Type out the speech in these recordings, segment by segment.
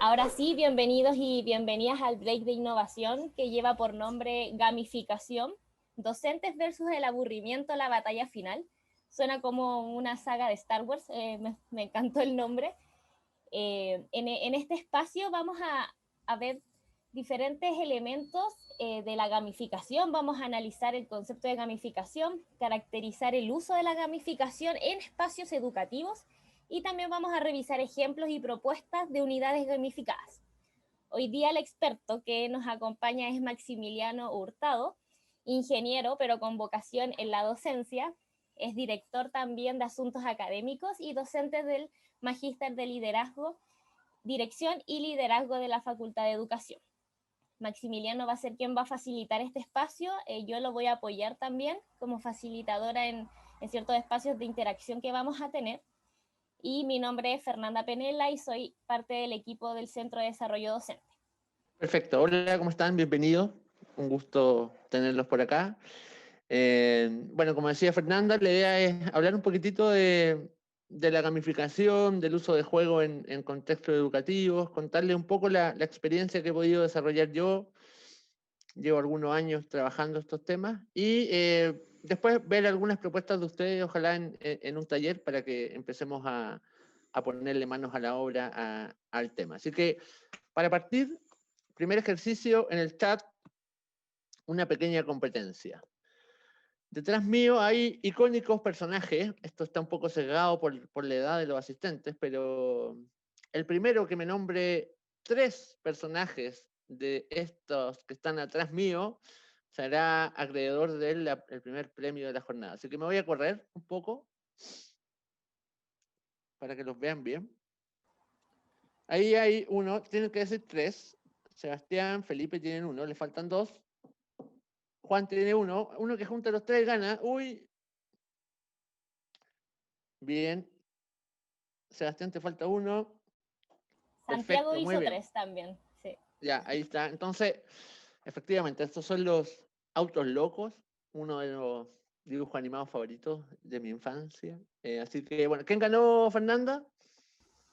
Ahora sí, bienvenidos y bienvenidas al break de innovación que lleva por nombre Gamificación, docentes versus el aburrimiento, la batalla final. Suena como una saga de Star Wars, me encantó el nombre. En este espacio vamos a ver diferentes elementos de la gamificación, vamos a analizar el concepto de gamificación, caracterizar el uso de la gamificación en espacios educativos y también vamos a revisar ejemplos y propuestas de unidades gamificadas. Hoy día el experto que nos acompaña es Maximiliano Hurtado, ingeniero pero con vocación en la docencia, es director también de asuntos académicos y docente del Magíster de Liderazgo, Dirección y Liderazgo de la Facultad de Educación. Maximiliano va a ser quien va a facilitar este espacio, yo lo voy a apoyar también como facilitadora en ciertos espacios de interacción que vamos a tener. Y mi nombre es Fernanda Penela y soy parte del equipo del Centro de Desarrollo Docente. Perfecto, hola, ¿cómo están? Bienvenidos, un gusto tenerlos por acá. Bueno, como decía Fernanda, la idea es hablar un poquitito de la gamificación, del uso de juego en contextos educativos, contarles un poco la experiencia que he podido desarrollar yo. Llevo algunos años trabajando estos temas y después ver algunas propuestas de ustedes, ojalá en un taller para que empecemos a ponerle manos a la obra al tema. Así que, para partir, primer ejercicio en el chat, una pequeña competencia. Detrás mío hay icónicos personajes, esto está un poco sesgado por la edad de los asistentes, pero el primero que me nombre 3 personajes de estos que están atrás mío será acreedor del primer premio de la jornada. Así que me voy a correr un poco para que los vean bien. Ahí hay uno, tienen que decir 3. Sebastián, Felipe tienen 1, le faltan 2. Juan tiene 1, uno que junta los 3 gana. Uy. Bien. Sebastián, te falta 1. Santiago Perfecto, muy hizo bien. 3 también, sí. Ya, ahí está. Entonces, efectivamente, estos son los autos locos, uno de los dibujos animados favoritos de mi infancia. Así que, bueno, ¿quién ganó, Fernanda?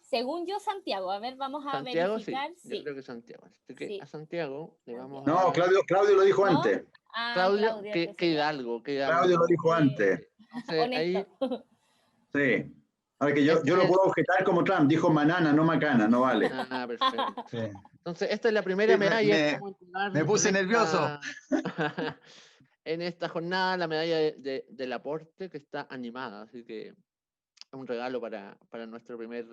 Según yo, Santiago. A ver, vamos a Santiago, sí. verificar. Yo Sí, creo que Santiago. Así que sí. a Santiago le vamos a No, dar. Claudio lo dijo ¿No? antes. Ah, Claudio, Claudio, que sí, ya. hidalgo, que Claudio lo hidalgo. dijo antes. Entonces, Honesto. ahí. Sí. Ahora que yo lo Este puedo objetar como Trump, dijo manana, no macana, no vale. perfecto. Sí. Entonces, esta es la primera Sí, medalla que vamos a entregar me puse nervioso. en esta jornada, la medalla del aporte que está animada, así que un regalo para nuestro primer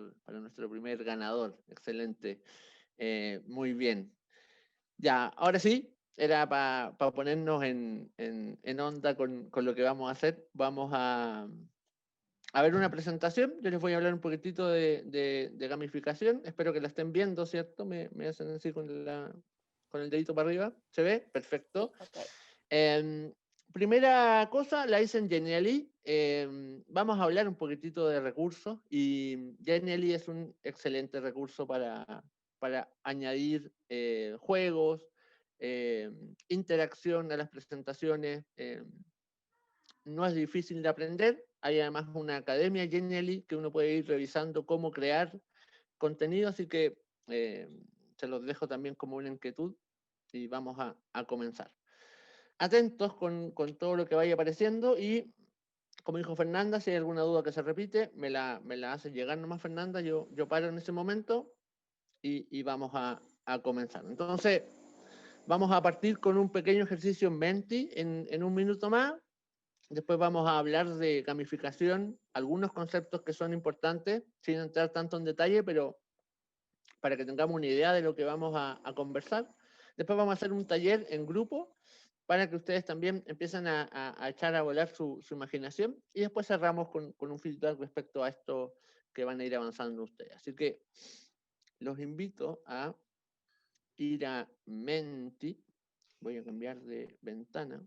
ganador. Excelente. Muy bien. Ya, ahora sí, era para ponernos en onda con lo que vamos a hacer. Vamos a ver una presentación. Yo les voy a hablar un poquitito de gamificación. Espero que la estén viendo, ¿cierto? Me hacen así con el dedito para arriba. ¿Se ve? Perfecto. Sí, okay. Primera cosa, la hice en Genially. Vamos a hablar un poquitito de recursos y Genially es un excelente recurso para añadir juegos, interacción a las presentaciones. No es difícil de aprender. Hay además una academia Genially que uno puede ir revisando cómo crear contenido, así que se los dejo también como una inquietud y vamos a comenzar. Atentos con todo lo que vaya apareciendo y, como dijo Fernanda, si hay alguna duda que se repite, me la hace llegar nomás, Fernanda, yo paro en ese momento y vamos a comenzar. Entonces, vamos a partir con un pequeño ejercicio en Menti en un minuto más. Después vamos a hablar de gamificación, algunos conceptos que son importantes, sin entrar tanto en detalle, pero para que tengamos una idea de lo que vamos a conversar. Después vamos a hacer un taller en grupo para que ustedes también empiecen a echar a volar su imaginación y después cerramos con un feedback respecto a esto que van a ir avanzando ustedes. Así que los invito a ir a Menti. Voy a cambiar de ventana.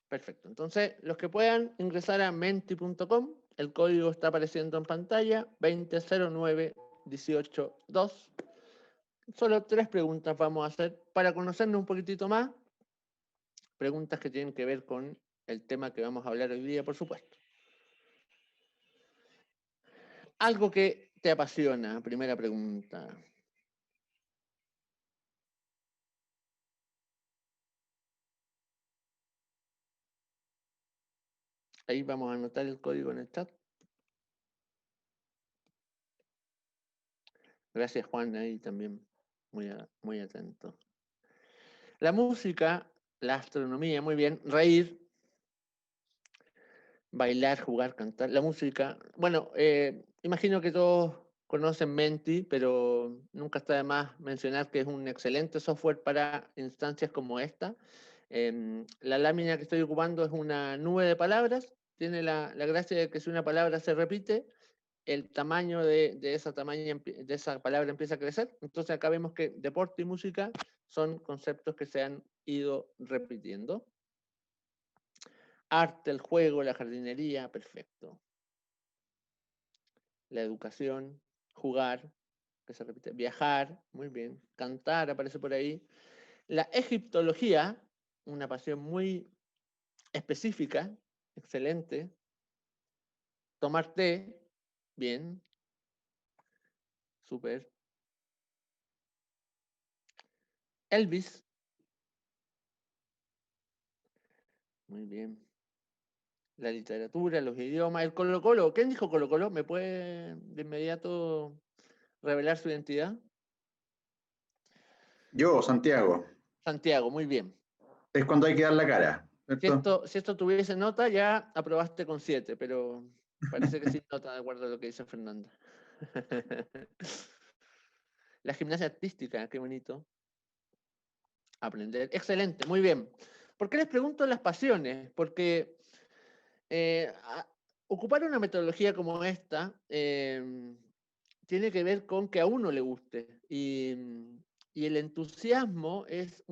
Perfecto. Entonces, los que puedan ingresar a menti.com, el código está apareciendo en pantalla, 2009182. Solo 3 preguntas vamos a hacer para conocernos un poquitito más. Preguntas que tienen que ver con el tema que vamos a hablar hoy día, por supuesto. Algo que te apasiona, primera pregunta. Ahí vamos a anotar el código en el chat. Gracias, Juan, ahí también, muy atento. La música, la astronomía, muy bien. Reír, bailar, jugar, cantar. La música, bueno, imagino que todos conocen Menti, pero nunca está de más mencionar que es un excelente software para instancias como esta. La lámina que estoy ocupando es una nube de palabras. Tiene la gracia de que si una palabra se repite, el tamaño de esa palabra empieza a crecer. Entonces acá vemos que deporte y música son conceptos que se han ido repitiendo. Arte, el juego, la jardinería, perfecto. La educación, jugar, que se repite, viajar, muy bien. Cantar aparece por ahí. La egiptología, una pasión muy específica, excelente. Tomar té, bien, súper. Elvis, muy bien. La literatura, los idiomas, el Colo-Colo. ¿Quién dijo Colo-Colo? ¿Me puede de inmediato revelar su identidad? Yo, Santiago. Santiago, muy bien. Es cuando hay que dar la cara, ¿cierto? Si esto tuviese nota, ya aprobaste con 7, pero parece que sin nota, de acuerdo a lo que dice Fernanda. La gimnasia artística, qué bonito. Aprender. Excelente, muy bien. ¿Por qué les pregunto las pasiones? Porque ocupar una metodología como esta tiene que ver con que a uno le guste. Y el entusiasmo es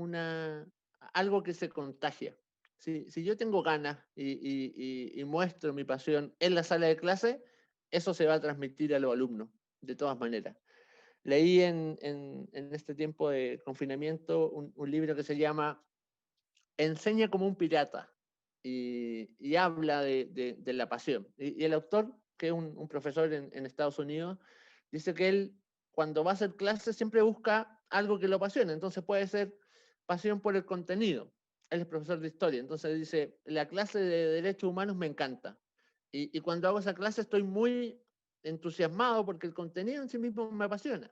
algo que se contagia. Si yo tengo ganas y muestro mi pasión en la sala de clase, eso se va a transmitir a los alumnos, de todas maneras. Leí en este tiempo de confinamiento un libro que se llama Enseña como un pirata y habla de la pasión. Y el autor, que es un profesor en Estados Unidos, dice que él cuando va a hacer clases siempre busca algo que lo apasione. Entonces puede ser pasión por el contenido. Él es profesor de historia, entonces dice, la clase de derechos humanos me encanta. Y cuando hago esa clase estoy muy entusiasmado porque el contenido en sí mismo me apasiona.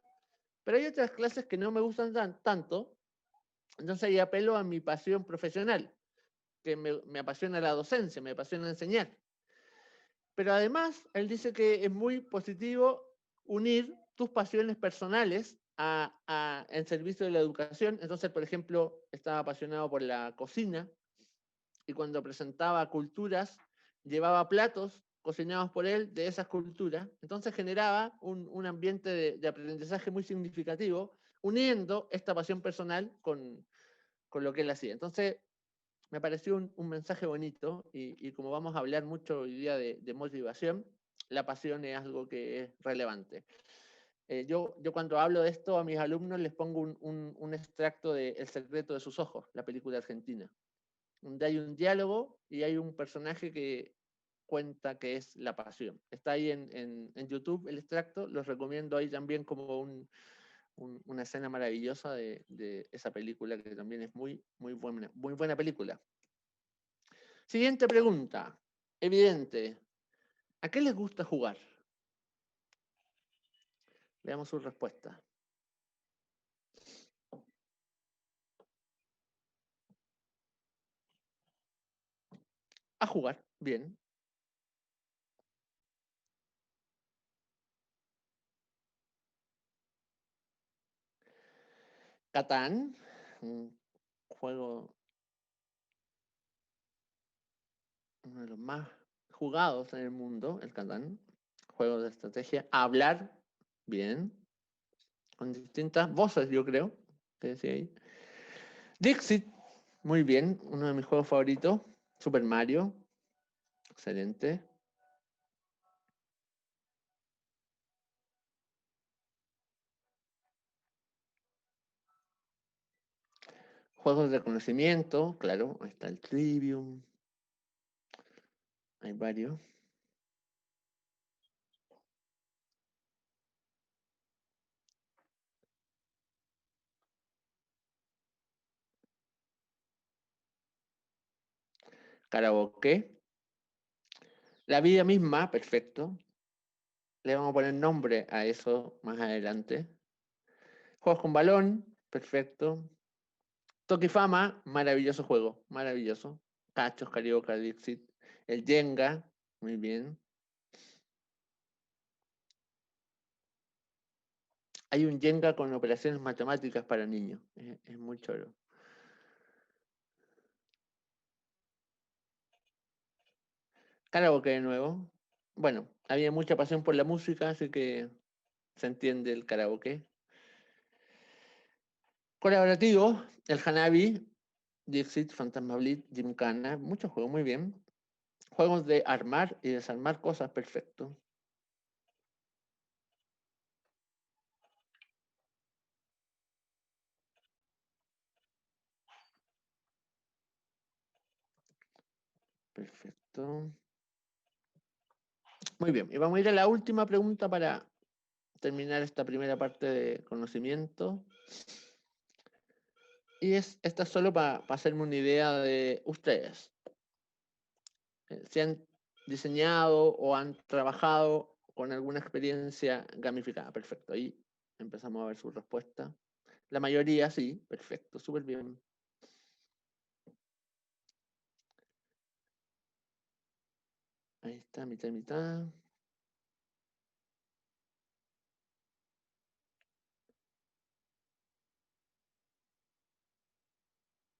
Pero hay otras clases que no me gustan tanto, entonces ahí apelo a mi pasión profesional, que me apasiona la docencia, me apasiona enseñar. Pero además, él dice que es muy positivo unir tus pasiones personales en servicio de la educación. Entonces, por ejemplo, estaba apasionado por la cocina y cuando presentaba culturas, llevaba platos cocinados por él de esas culturas. Entonces generaba un ambiente de aprendizaje muy significativo, uniendo esta pasión personal con lo que él hacía. Entonces, me pareció un mensaje bonito y como vamos a hablar mucho hoy día de motivación, la pasión es algo que es relevante. Yo cuando hablo de esto a mis alumnos les pongo un extracto de El secreto de sus ojos, la película argentina, donde hay un diálogo y hay un personaje que cuenta que es la pasión. Está ahí en YouTube el extracto, los recomiendo ahí también como una escena maravillosa de esa película que también es muy buena película. Siguiente pregunta. Evidente. ¿A qué les gusta jugar? Veamos su respuesta. A jugar. Bien. Catán. Un juego, uno de los más jugados en el mundo, el Catán. Juego de estrategia. Hablar. Bien. Con distintas voces, yo creo. Que decía ahí. Dixit. Muy bien. Uno de mis juegos favoritos. Super Mario. Excelente. Juegos de conocimiento. Claro. Ahí está el Trivium. Hay varios. karaoke. La vida misma, perfecto. Le vamos a poner nombre a eso más adelante. Juegos con balón, perfecto. Tokifama, maravilloso juego, maravilloso. Cachos, Carioca, Dixit. El Jenga, muy bien. Hay un Jenga con operaciones matemáticas para niños. Es muy choro. Karaoke de nuevo. Bueno, había mucha pasión por la música, así que se entiende el karaoke. Colaborativo, el Hanabi, Dixit, Fantasma Blitz, Gymkhana, muchos juegos, muy bien. Juegos de armar y desarmar cosas, perfecto. Perfecto. Muy bien, y vamos a ir a la última pregunta para terminar esta primera parte de conocimiento. Y esta es solo para hacerme una idea de ustedes. Si han diseñado o han trabajado con alguna experiencia gamificada. Perfecto, ahí empezamos a ver su respuesta. La mayoría sí, perfecto, súper bien. Ahí está, mitad y mitad.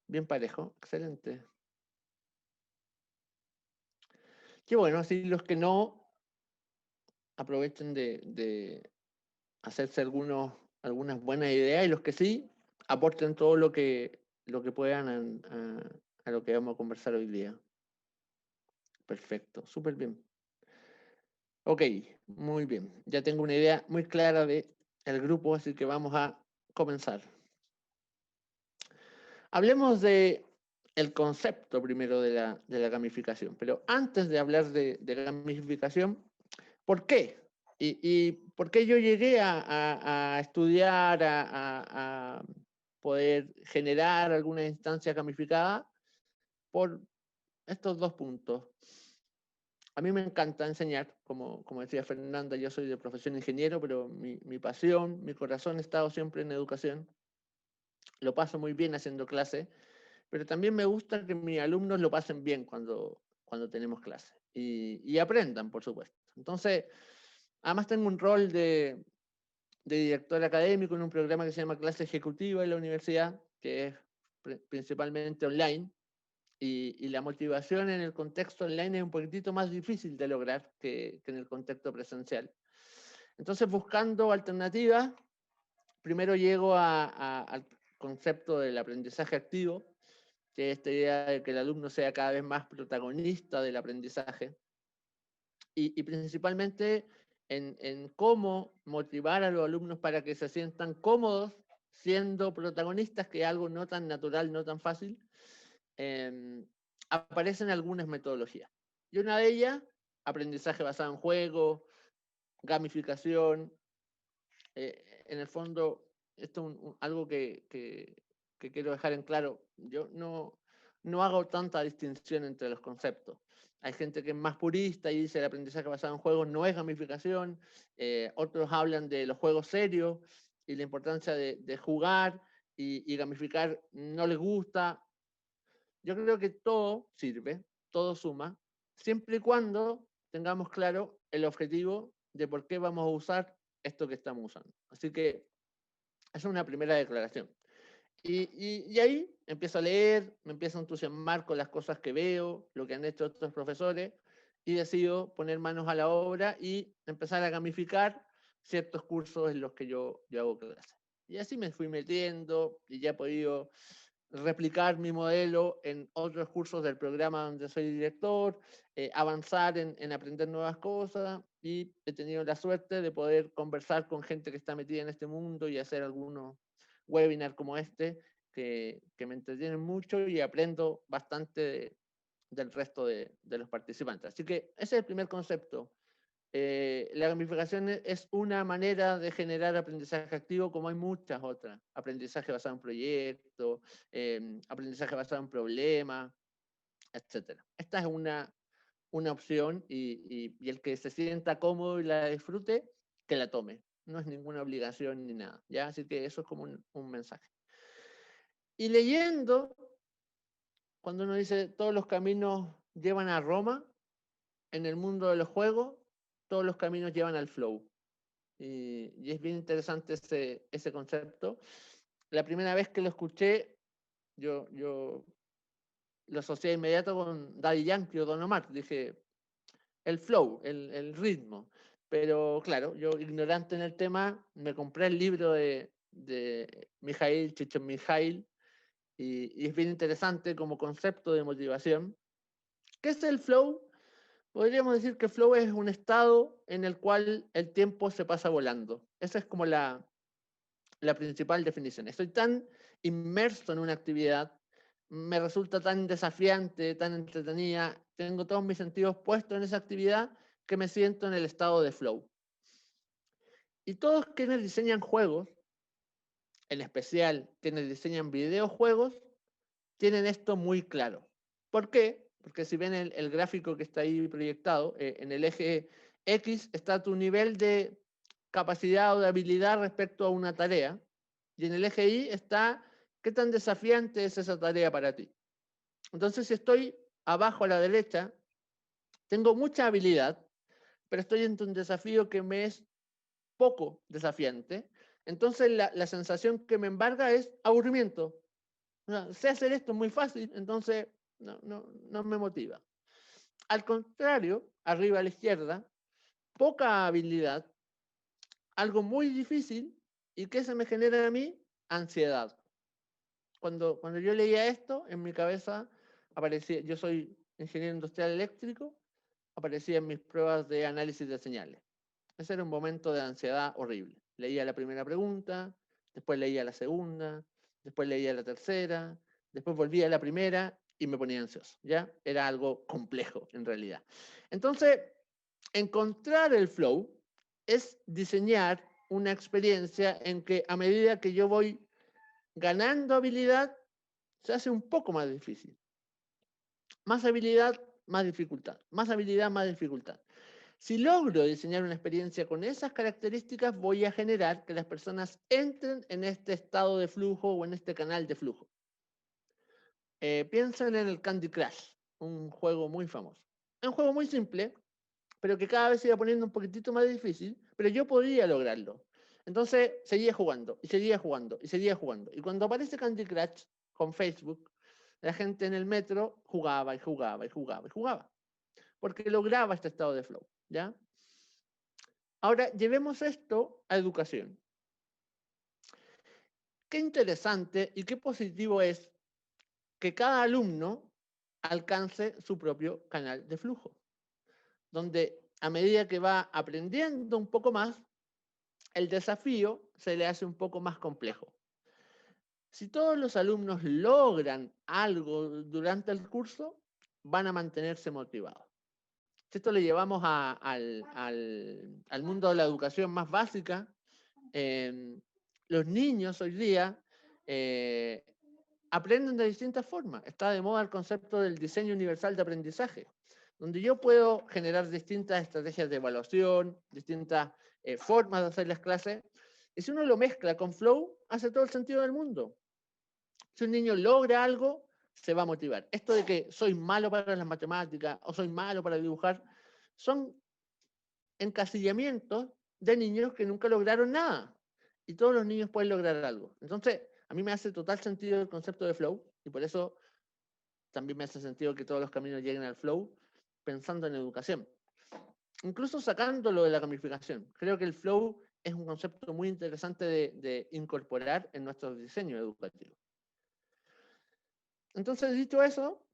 Bien parejo, excelente. Qué bueno, así los que no aprovechen de hacerse algunas buenas ideas y los que sí aporten todo lo que puedan a lo que vamos a conversar hoy día. Perfecto, súper bien. Ok, muy bien. Ya tengo una idea muy clara del grupo, así que vamos a comenzar. Hablemos de el concepto primero de la gamificación, pero antes de hablar de gamificación, ¿por qué? ¿Y por qué yo llegué a estudiar, a poder generar alguna instancia gamificada? Por estos dos puntos. A mí me encanta enseñar, como decía Fernanda, yo soy de profesión ingeniero, pero mi pasión, mi corazón ha estado siempre en educación. Lo paso muy bien haciendo clase, pero también me gusta que mis alumnos lo pasen bien cuando tenemos clase y aprendan, por supuesto. Entonces, además tengo un rol de director académico en un programa que se llama Clase Ejecutiva en la universidad, que es principalmente online, y la motivación en el contexto online es un poquitito más difícil de lograr que en el contexto presencial. Entonces, buscando alternativas, primero llego al concepto del aprendizaje activo, que es esta idea de que el alumno sea cada vez más protagonista del aprendizaje, y principalmente en cómo motivar a los alumnos para que se sientan cómodos siendo protagonistas, que es algo no tan natural, no tan fácil. Aparecen algunas metodologías. Y una de ellas, aprendizaje basado en juego, gamificación. En el fondo, esto es algo que quiero dejar en claro. Yo no hago tanta distinción entre los conceptos. Hay gente que es más purista y dice el aprendizaje basado en juegos no es gamificación. Otros hablan de los juegos serios y la importancia de jugar y gamificar no les gusta. Yo creo que todo sirve, todo suma, siempre y cuando tengamos claro el objetivo de por qué vamos a usar esto que estamos usando. Así que esa es una primera declaración. Y ahí empiezo a leer, me empiezo a entusiasmar con las cosas que veo, lo que han hecho otros profesores, y decido poner manos a la obra y empezar a gamificar ciertos cursos en los que yo hago clases. Y así me fui metiendo y ya he podido replicar mi modelo en otros cursos del programa donde soy director, avanzar en aprender nuevas cosas, y he tenido la suerte de poder conversar con gente que está metida en este mundo y hacer algunos webinars como este que me entretienen mucho y aprendo bastante del resto de los participantes. Así que ese es el primer concepto. La gamificación es una manera de generar aprendizaje activo, como hay muchas otras. Aprendizaje basado en proyectos, aprendizaje basado en problemas, etc. Esta es una opción y el que se sienta cómodo y la disfrute, que la tome. No es ninguna obligación ni nada, ¿ya? Así que eso es como un mensaje. Y leyendo, cuando uno dice todos los caminos llevan a Roma, en el mundo de los juegos, todos los caminos llevan al flow. Y es bien interesante ese concepto. La primera vez que lo escuché, yo lo asocié inmediato con Daddy Yankee o Don Omar. Dije, el flow, el ritmo. Pero claro, yo ignorante en el tema, me compré el libro de Mijail Csikszentmihalyi y es bien interesante como concepto de motivación. ¿Qué es el flow? Podríamos decir que flow es un estado en el cual el tiempo se pasa volando. Esa es como la principal definición. Estoy tan inmerso en una actividad, me resulta tan desafiante, tan entretenida, tengo todos mis sentidos puestos en esa actividad que me siento en el estado de flow. Y todos quienes diseñan juegos, en especial quienes diseñan videojuegos, tienen esto muy claro. ¿Por qué? Porque si ven el gráfico que está ahí proyectado, en el eje X está tu nivel de capacidad o de habilidad respecto a una tarea, y en el eje Y está qué tan desafiante es esa tarea para ti. Entonces, si estoy abajo a la derecha, tengo mucha habilidad, pero estoy ante un desafío que me es poco desafiante. Entonces, la sensación que me embarga es aburrimiento. No, sé hacer esto muy fácil, entonces no me motiva. Al contrario, arriba a la izquierda, poca habilidad, algo muy difícil, y que se me genera a mí ansiedad. Cuando yo leía esto, en mi cabeza aparecía, yo soy ingeniero industrial eléctrico, aparecían mis pruebas de análisis de señales. Ese era un momento de ansiedad horrible. Leía la primera pregunta, después leía la segunda, después leía la tercera, después volvía a la primera y me ponía ansioso, ¿ya? Era algo complejo en realidad. Entonces, encontrar el flow es diseñar una experiencia en que a medida que yo voy ganando habilidad, se hace un poco más difícil. Más habilidad, más dificultad. Más habilidad, más dificultad. Si logro diseñar una experiencia con esas características, voy a generar que las personas entren en este estado de flujo o en este canal de flujo. Piensen en el Candy Crush, un juego muy famoso. Es un juego muy simple, pero que cada vez se iba poniendo un poquitito más difícil, pero yo podría lograrlo. Entonces seguía jugando, y seguía jugando, y seguía jugando. Y cuando aparece Candy Crush con Facebook, la gente en el metro jugaba y jugaba y jugaba y jugaba, porque lograba este estado de flow, ¿ya? Ahora, llevemos esto a educación. Qué interesante y qué positivo es que cada alumno alcance su propio canal de flujo, donde a medida que va aprendiendo un poco más, el desafío se le hace un poco más complejo. Si todos los alumnos logran algo durante el curso, van a mantenerse motivados. Si esto lo llevamos al mundo de la educación más básica, los niños hoy día aprenden de distintas formas. Está de moda el concepto del diseño universal de aprendizaje, donde yo puedo generar distintas estrategias de evaluación, distintas formas de hacer las clases, y si uno lo mezcla con flow, hace todo el sentido del mundo. Si un niño logra algo, se va a motivar. Esto de que soy malo para las matemáticas o soy malo para dibujar, son encasillamientos de niños que nunca lograron nada. Y todos los niños pueden lograr algo. Entonces, a mí me hace total sentido el concepto de flow, y por eso también me hace sentido que todos los caminos lleguen al flow, pensando en educación. Incluso sacándolo de la gamificación. Creo que el flow es un concepto muy interesante de incorporar en nuestro diseño educativo. Entonces, dicho eso,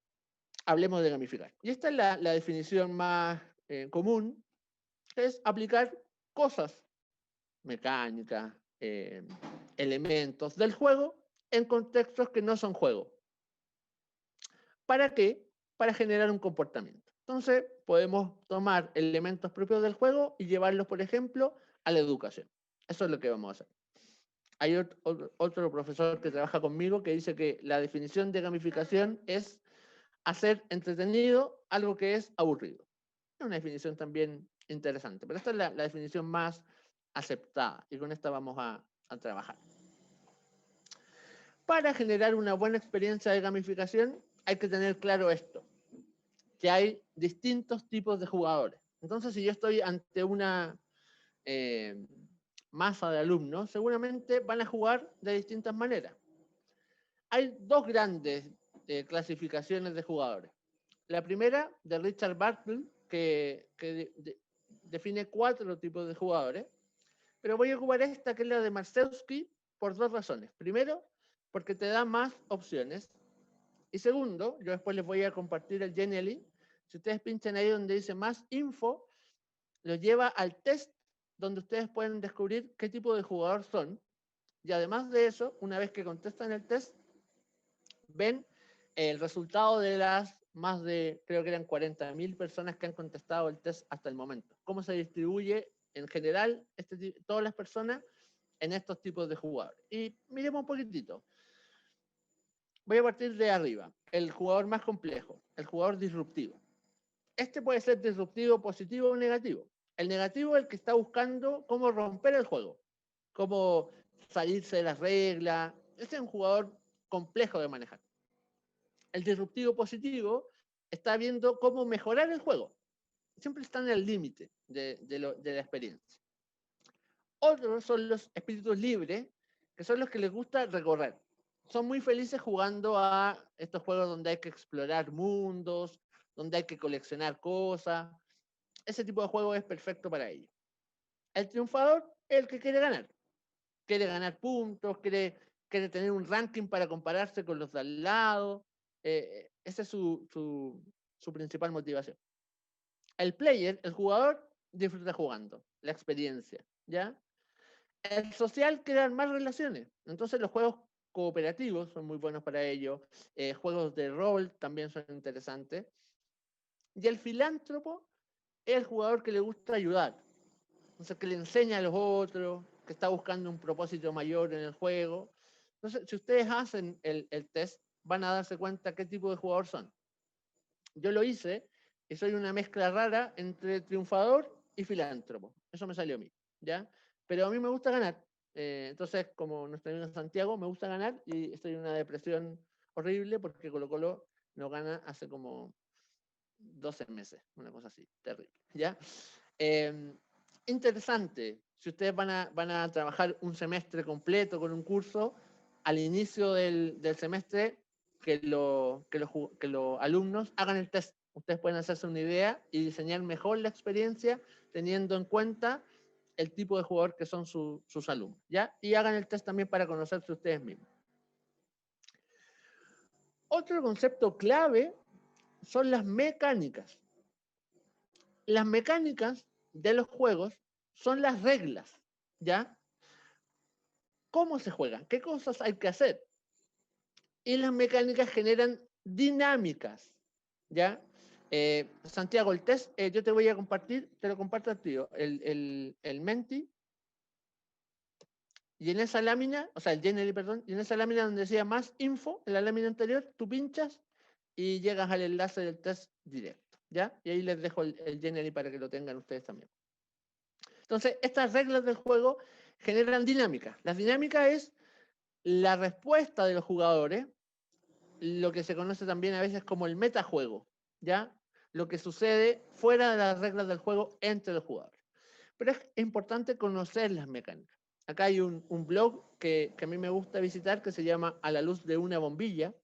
hablemos de gamificar. Y esta es la definición más común, es aplicar cosas, mecánicas, elementos del juego en contextos que no son juego. ¿Para qué? Para generar un comportamiento. Entonces, podemos tomar elementos propios del juego y llevarlos, por ejemplo, a la educación. Eso es lo que vamos a hacer. Hay otro profesor que trabaja conmigo que dice que la definición de gamificación es hacer entretenido algo que es aburrido. Es una definición también interesante, pero esta es la definición más aceptada y con esta vamos a trabajar. Para generar una buena experiencia de gamificación hay que tener claro esto, que hay distintos tipos de jugadores. Entonces, si yo estoy ante una masa de alumnos, seguramente van a jugar de distintas maneras. Hay dos grandes clasificaciones de jugadores. La primera, de Richard Bartle, que define 4 tipos de jugadores, pero voy a ocupar esta, que es la de Marszewski, por 2 razones. Primero, porque te da más opciones. Y segundo, yo después les voy a compartir el Genially. Si ustedes pinchan ahí donde dice más info, los lleva al test donde ustedes pueden descubrir qué tipo de jugador son. Y además de eso, una vez que contestan el test, ven el resultado de las más de, creo que eran 40.000 personas que han contestado el test hasta el momento. Cómo se distribuye en general todas las personas en estos tipos de jugadores. Y miremos un poquitito. Voy a partir de arriba. El jugador más complejo, el jugador disruptivo. Este puede ser disruptivo, positivo o negativo. El negativo es el que está buscando cómo romper el juego, cómo salirse de las reglas. Este es un jugador complejo de manejar. El disruptivo positivo está viendo cómo mejorar el juego. Siempre están en el límite de la experiencia. Otros son los espíritus libres, que son los que les gusta recorrer. Son muy felices jugando a estos juegos donde hay que explorar mundos, donde hay que coleccionar cosas. Ese tipo de juego es perfecto para ellos. El triunfador es el que quiere ganar. Quiere ganar puntos, quiere tener un ranking para compararse con los de al lado. Esa es su principal motivación. El player, el jugador, disfruta jugando, la experiencia, ¿ya? El social crea más relaciones. Entonces los juegos cooperativos son muy buenos para ello. Juegos de rol también son interesantes. Y el filántropo es el jugador que le gusta ayudar. Entonces, que le enseña a los otros, que está buscando un propósito mayor en el juego. Entonces, si ustedes hacen el test, van a darse cuenta qué tipo de jugador son. Yo lo hice y soy una mezcla rara entre triunfador y filántropo. Eso me salió a mí, ¿ya? Pero a mí me gusta ganar. Entonces, como nuestro amigo Santiago, me gusta ganar y estoy en una depresión horrible porque Colo-Colo no gana hace como 12 meses, una cosa así, terrible, ¿ya? Interesante, si ustedes van a trabajar un semestre completo con un curso, al inicio del semestre, que los alumnos hagan el test. Ustedes pueden hacerse una idea y diseñar mejor la experiencia teniendo en cuenta el tipo de jugador que son sus alumnos, ¿ya? Y hagan el test también para conocerse ustedes mismos. Otro concepto clave son las mecánicas. Las mecánicas de los juegos son las reglas, ¿ya? ¿Cómo se juegan? ¿Qué cosas hay que hacer? Y las mecánicas generan dinámicas, ¿ya? Santiago, el test, yo te voy a compartir, te lo comparto a ti, el Menti, y en esa lámina, o sea, el Genially, perdón, y en esa lámina donde decía más info, en la lámina anterior, tú pinchas y llegas al enlace del test directo, ¿ya? Y ahí les dejo el Genially para que lo tengan ustedes también. Entonces, estas reglas del juego generan dinámicas. La dinámica es la respuesta de los jugadores, lo que se conoce también a veces como el metajuego, ¿ya? Lo que sucede fuera de las reglas del juego entre los jugadores. Pero es importante conocer las mecánicas. Acá hay un blog que a mí me gusta visitar que se llama A la luz de una bombilla,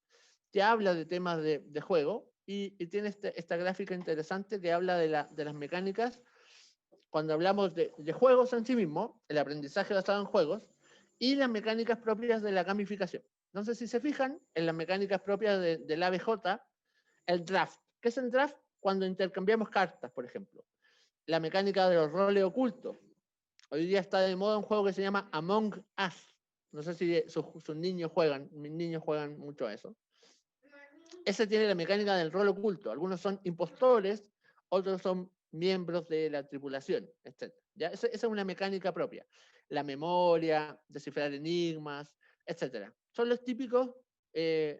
que habla de temas de juego y tiene esta gráfica interesante que habla de las mecánicas cuando hablamos de juegos en sí mismo, el aprendizaje basado en juegos, y las mecánicas propias de la gamificación. Entonces, si se fijan en las mecánicas propias del ABJ, el draft. ¿Qué es el draft? Cuando intercambiamos cartas, por ejemplo. La mecánica de los roles ocultos. Hoy día está de moda un juego que se llama Among Us. No sé si sus niños juegan, mis niños juegan mucho a eso. Ese tiene la mecánica del rol oculto. Algunos son impostores, otros son miembros de la tripulación, etc. ¿Ya? Esa es una mecánica propia. La memoria, descifrar enigmas, etc. Son los típicos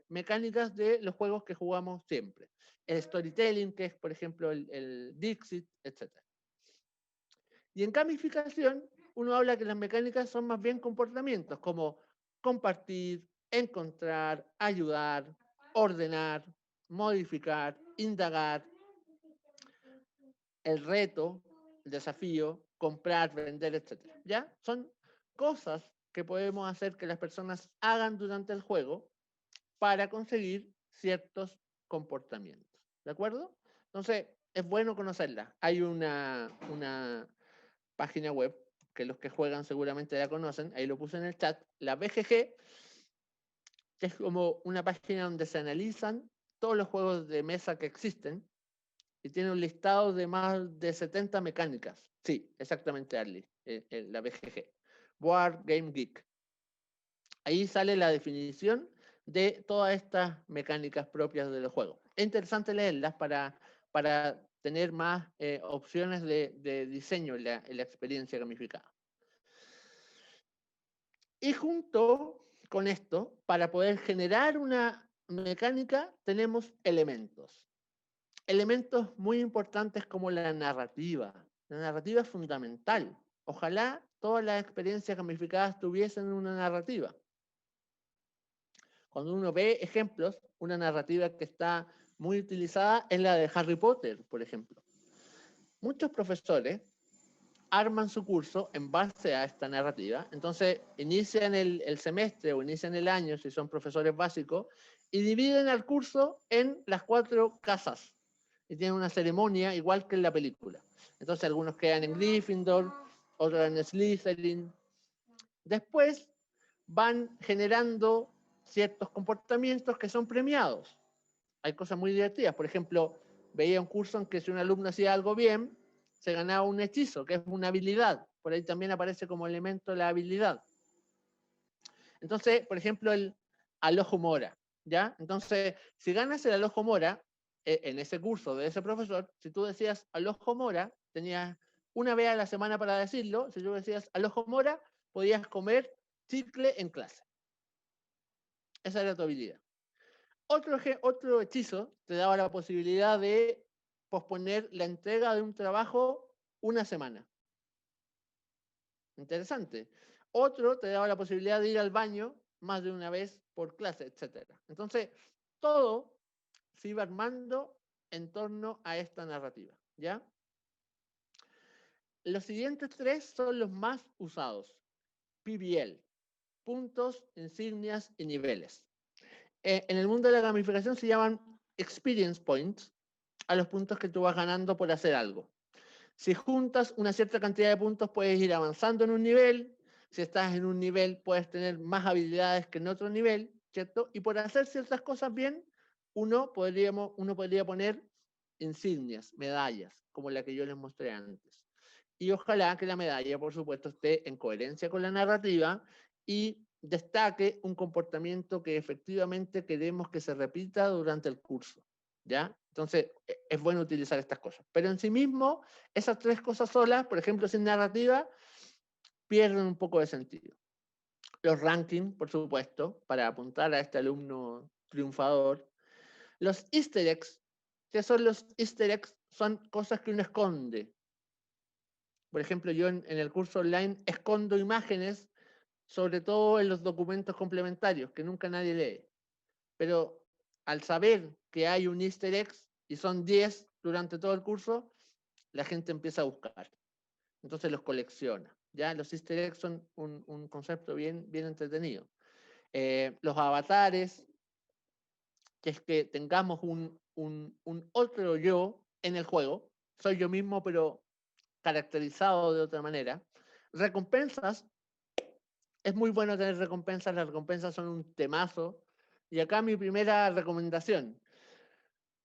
mecánicas de los juegos que jugamos siempre. El storytelling, que es, por ejemplo, el Dixit, etc. Y en gamificación, uno habla que las mecánicas son más bien comportamientos, como compartir, encontrar, ayudar, ordenar, modificar, indagar, el reto, el desafío, comprar, vender, etc. ¿Ya? Son cosas que podemos hacer que las personas hagan durante el juego para conseguir ciertos comportamientos. ¿De acuerdo? Entonces, es bueno conocerla. Hay una página web que los que juegan seguramente la conocen, ahí lo puse en el chat, la BGG, que es como una página donde se analizan todos los juegos de mesa que existen y tiene un listado de más de 70 mecánicas. Sí, exactamente, Arly, la BGG. Board Game Geek. Ahí sale la definición de todas estas mecánicas propias de los juegos. Es interesante leerlas para tener más opciones de diseño en la experiencia gamificada. Y junto con esto, para poder generar una mecánica, tenemos elementos. Elementos muy importantes como la narrativa. La narrativa es fundamental. Ojalá todas las experiencias gamificadas tuviesen una narrativa. Cuando uno ve ejemplos, una narrativa que está muy utilizada es la de Harry Potter, por ejemplo. Muchos profesores arman su curso en base a esta narrativa. Entonces, inician el semestre o inician el año, si son profesores básicos, y dividen el curso en las 4 casas. Y tienen una ceremonia igual que en la película. Entonces, algunos quedan en Gryffindor, otros en Slytherin. Después van generando ciertos comportamientos que son premiados. Hay cosas muy divertidas. Por ejemplo, veía un curso en que si un alumno hacía algo bien, se ganaba un hechizo, que es una habilidad. Por ahí también aparece como elemento la habilidad. Entonces, por ejemplo, el alojo mora, ¿ya? Entonces, si ganas el alojo mora, en ese curso de ese profesor, si tú decías alojo mora, tenías una vez a la semana para decirlo. Si tú decías alojo mora, podías comer chicle en clase. Esa era tu habilidad. Otro hechizo te daba la posibilidad de posponer la entrega de un trabajo una semana. Interesante. Otro te daba la posibilidad de ir al baño más de una vez por clase, etc. Entonces, todo se iba armando en torno a esta narrativa, ¿ya? Los siguientes 3 son los más usados. PBL, puntos, insignias y niveles. En el mundo de la gamificación se llaman experience points a los puntos que tú vas ganando por hacer algo. Si juntas una cierta cantidad de puntos, puedes ir avanzando en un nivel. Si estás en un nivel, puedes tener más habilidades que en otro nivel, ¿cierto? Y por hacer ciertas cosas bien, uno podría poner insignias, medallas, como la que yo les mostré antes. Y ojalá que la medalla, por supuesto, esté en coherencia con la narrativa y destaque un comportamiento que efectivamente queremos que se repita durante el curso, ¿ya? Entonces, es bueno utilizar estas cosas. Pero en sí mismo, esas 3 cosas solas, por ejemplo, sin narrativa, pierden un poco de sentido. Los rankings, por supuesto, para apuntar a este alumno triunfador. Los easter eggs. ¿Qué son los easter eggs? Son cosas que uno esconde. Por ejemplo, yo en el curso online escondo imágenes, sobre todo en los documentos complementarios, que nunca nadie lee. Pero al saber que hay un easter egg, y son 10 durante todo el curso, la gente empieza a buscar. Entonces los colecciona. ¿Ya? Los easter eggs son un concepto bien entretenido. Los avatares, que es que tengamos un otro yo en el juego. Soy yo mismo, pero caracterizado de otra manera. Recompensas. Es muy bueno tener recompensas. Las recompensas son un temazo. Y acá mi primera recomendación.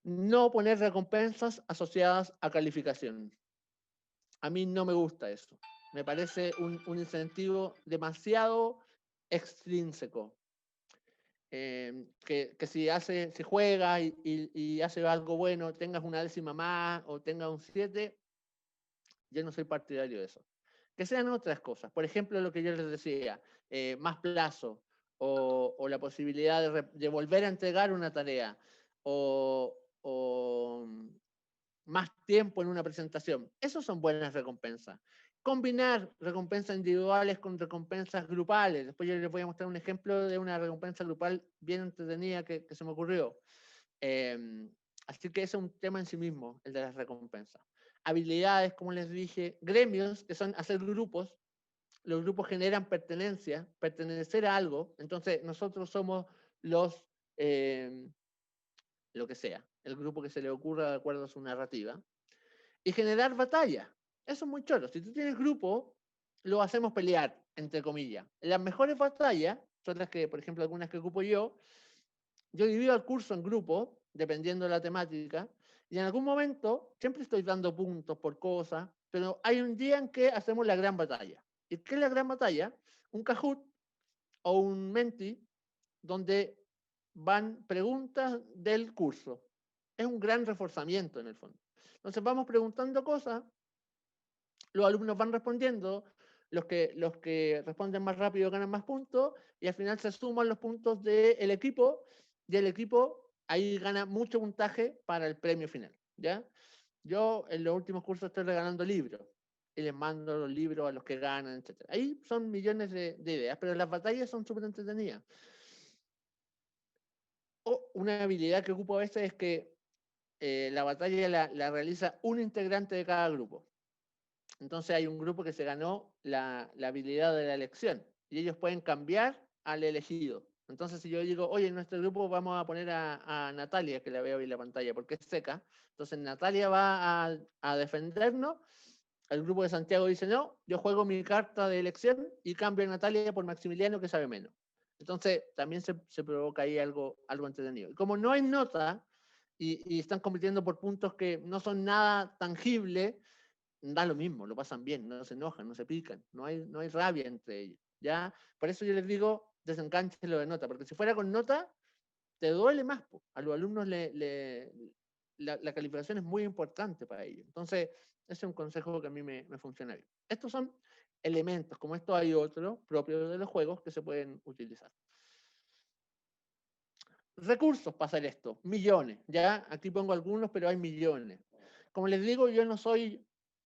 No poner recompensas asociadas a calificación. A mí no me gusta eso. Me parece un incentivo demasiado extrínseco. Que si juega y hace algo bueno, tengas una décima más o tengas un 7, yo no soy partidario de eso. Que sean otras cosas. Por ejemplo, lo que yo les decía, más plazo o la posibilidad de volver a entregar una tarea, o más tiempo en una presentación. Esas son buenas recompensas. Combinar recompensas individuales con recompensas grupales. Después yo les voy a mostrar un ejemplo de una recompensa grupal bien entretenida que se me ocurrió. Así que ese es un tema en sí mismo, el de las recompensas. Habilidades, como les dije, gremios, que son hacer grupos. Los grupos generan pertenencia, pertenecer a algo. Entonces nosotros somos los, lo que sea, el grupo que se le ocurra de acuerdo a su narrativa. Y generar batalla. Eso es muy choro. Si tú tienes grupo, lo hacemos pelear, entre comillas. Las mejores batallas son las que, por ejemplo, algunas que ocupo yo divido el curso en grupos, dependiendo de la temática, y en algún momento, siempre estoy dando puntos por cosas, pero hay un día en que hacemos la gran batalla. ¿Y qué es la gran batalla? Un Kahoot o un Menti, donde van preguntas del curso. Es un gran reforzamiento en el fondo. Entonces vamos preguntando cosas, los alumnos van respondiendo, los que responden más rápido ganan más puntos, y al final se suman los puntos del equipo, y el equipo ahí gana mucho puntaje para el premio final, ¿ya? Yo en los últimos cursos estoy regalando libros, y les mando los libros a los que ganan, etc. Ahí son millones de ideas, pero las batallas son súper entretenidas. Una habilidad que ocupo a veces es que la batalla la realiza un integrante de cada grupo. Entonces hay un grupo que se ganó la habilidad de la elección y ellos pueden cambiar al elegido. Entonces si yo digo, oye, en nuestro grupo vamos a poner a Natalia, que la veo ahí en la pantalla porque es seca, entonces Natalia va a defendernos, el grupo de Santiago dice, no, yo juego mi carta de elección y cambio a Natalia por Maximiliano, que sabe menos. Entonces también se provoca ahí algo entretenido. Y como no hay nota y están compitiendo por puntos que no son nada tangibles, da lo mismo, lo pasan bien, no se enojan, no se pican, no hay rabia entre ellos, ¿ya? Por eso yo les digo, desencánchelo de nota, porque si fuera con nota, te duele más, po. A los alumnos la calificación es muy importante para ellos. Entonces, ese es un consejo que a mí me funciona bien. Estos son elementos, como esto hay otros propios de los juegos que se pueden utilizar. Recursos para hacer esto, millones, ¿ya? Aquí pongo algunos, pero hay millones. Como les digo, yo no soy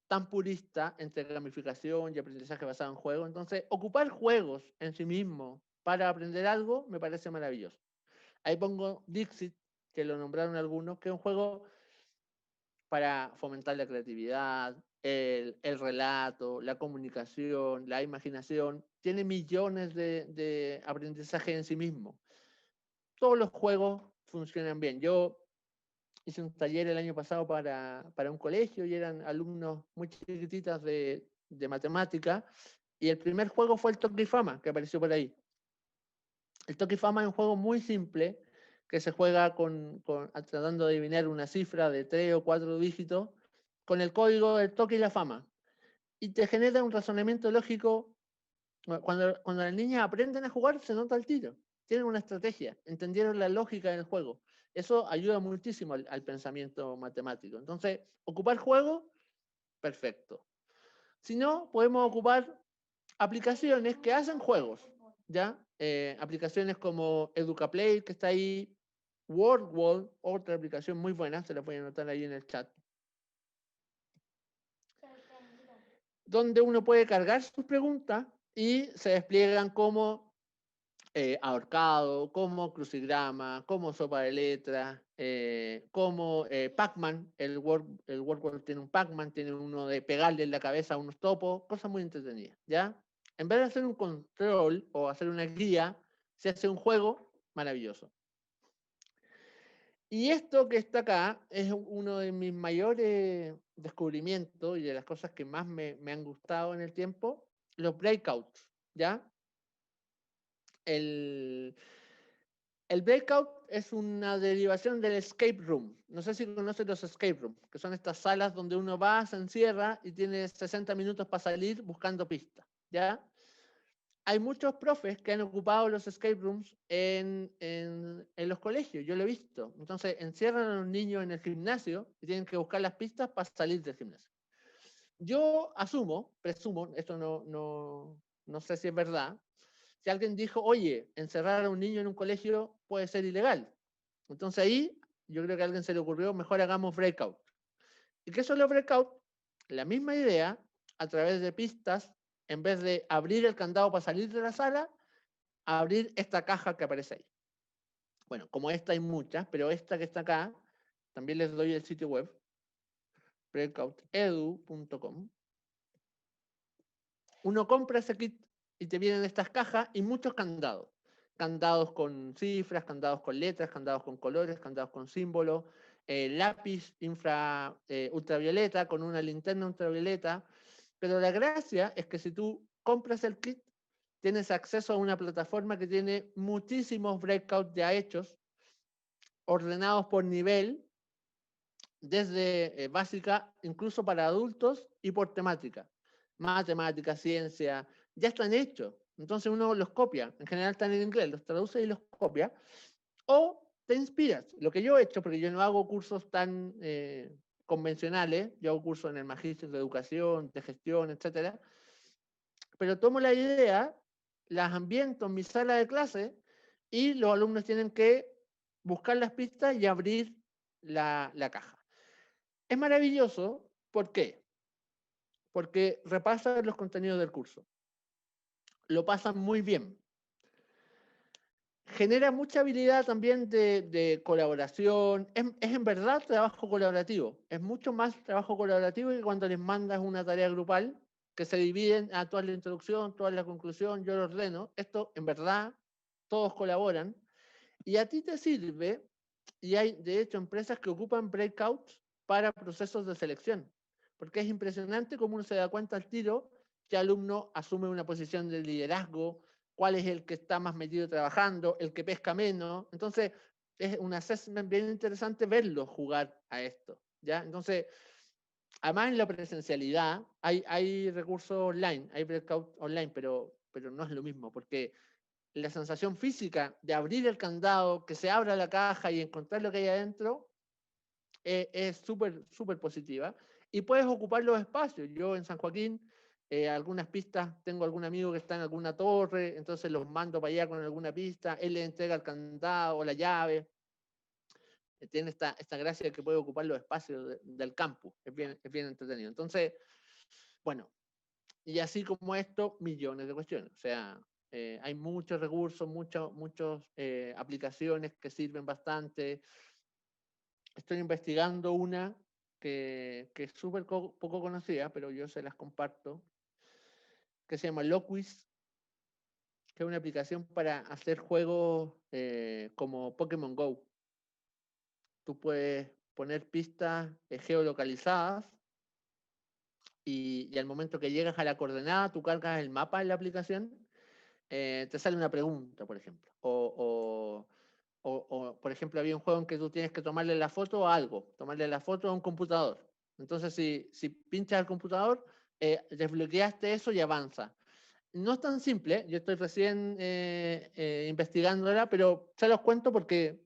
tan purista entre gamificación y aprendizaje basado en juegos, entonces ocupar juegos en sí mismo para aprender algo me parece maravilloso. Ahí pongo Dixit, que lo nombraron algunos, que es un juego para fomentar la creatividad, el relato, la comunicación, la imaginación. Tiene millones de aprendizaje en sí mismo. Todos los juegos funcionan bien. Yo hice un taller el año pasado para un colegio y eran alumnos muy chiquititas de matemática, y el primer juego fue el Toque y Fama, que apareció por ahí. El Toque y Fama es un juego muy simple que se juega tratando de adivinar una cifra de 3 o 4 dígitos con el código del Toque y la Fama. Y te genera un razonamiento lógico. Cuando las niñas aprenden a jugar, se nota el tiro. Tienen una estrategia, entendieron la lógica del juego. Eso ayuda muchísimo al pensamiento matemático. Entonces, ocupar juegos, perfecto. Si no, podemos ocupar aplicaciones que hacen juegos, ¿ya? Aplicaciones como EducaPlay, que está ahí, WordWall, otra aplicación muy buena, se la voy a anotar ahí en el chat, donde uno puede cargar sus preguntas y se despliegan como ahorcado, como crucigrama, como sopa de letras, como Pac-Man, el WordWall tiene un Pac-Man, tiene uno de pegarle en la cabeza a unos topos, cosas muy entretenidas, ¿ya? En vez de hacer un control o hacer una guía, se hace un juego maravilloso. Y esto que está acá es uno de mis mayores descubrimientos y de las cosas que más me han gustado en el tiempo, los breakouts, ¿ya? El breakout es una derivación del escape room. No sé si conocen los escape rooms, que son estas salas donde uno va, se encierra y tiene 60 minutos para salir buscando pistas, ¿ya? Hay muchos profes que han ocupado los escape rooms en los colegios, yo lo he visto. Entonces encierran a los niños en el gimnasio y tienen que buscar las pistas para salir del gimnasio. Yo presumo, esto no sé si es verdad, que alguien dijo, oye, encerrar a un niño en un colegio puede ser ilegal. Entonces ahí yo creo que a alguien se le ocurrió, mejor hagamos breakout. ¿Y qué son los breakout? La misma idea, a través de pistas, en vez de abrir el candado para salir de la sala, abrir esta caja que aparece ahí. Bueno, como esta hay muchas, pero esta que está acá, también les doy el sitio web, breakoutedu.com. Uno compra ese kit y te vienen estas cajas y muchos candados. Candados con cifras, candados con letras, candados con colores, candados con símbolos, lápiz ultravioleta con una linterna ultravioleta. Pero la gracia es que si tú compras el kit, tienes acceso a una plataforma que tiene muchísimos breakouts ya hechos, ordenados por nivel, desde básica, incluso para adultos, y por temática. Matemática, ciencia, ya están hechos. Entonces uno los copia. En general están en inglés, los traduce y los copia. O te inspiras. Lo que yo he hecho, porque yo no hago cursos tan convencionales, yo hago cursos en el Magíster de Educación, de Gestión, etc. Pero tomo la idea, las ambiento en mi sala de clase y los alumnos tienen que buscar las pistas y abrir la caja. Es maravilloso, ¿por qué? Porque repasan los contenidos del curso. Lo pasan muy bien. Genera mucha habilidad también de colaboración. Es en verdad trabajo colaborativo. Es mucho más trabajo colaborativo que cuando les mandas una tarea grupal, que se dividen a toda la introducción, toda la conclusión, yo lo ordeno. Esto, en verdad, todos colaboran. Y a ti te sirve, y hay, de hecho, empresas que ocupan breakouts para procesos de selección. Porque es impresionante cómo uno se da cuenta al tiro que el alumno asume una posición de liderazgo, cuál es el que está más metido trabajando, el que pesca menos. Entonces, es un assessment bien interesante verlo jugar a esto, ¿ya? Entonces, además en la presencialidad hay recursos online, hay breakout online, pero no es lo mismo, porque la sensación física de abrir el candado, que se abra la caja y encontrar lo que hay adentro, es súper, súper positiva. Y puedes ocupar los espacios. Yo en San Joaquín, algunas pistas, tengo algún amigo que está en alguna torre, entonces los mando para allá con alguna pista, él le entrega el candado o la llave. Tiene esta gracia de que puede ocupar los espacios del campus. Es bien entretenido. Entonces, bueno, y así como esto, millones de cuestiones. O sea, hay muchos recursos, muchas aplicaciones que sirven bastante. Estoy investigando una que es súper poco conocida, pero yo se las comparto, que se llama Loquis, que es una aplicación para hacer juegos como Pokémon Go. Tú puedes poner pistas geolocalizadas y al momento que llegas a la coordenada, tú cargas el mapa en la aplicación, te sale una pregunta, por ejemplo. O, por ejemplo, había un juego en que tú tienes que tomarle la foto a algo, tomarle la foto a un computador. Entonces, si pinchas al computador, desbloqueaste eso y avanza. No es tan simple, yo estoy recién investigándola, pero se los cuento porque,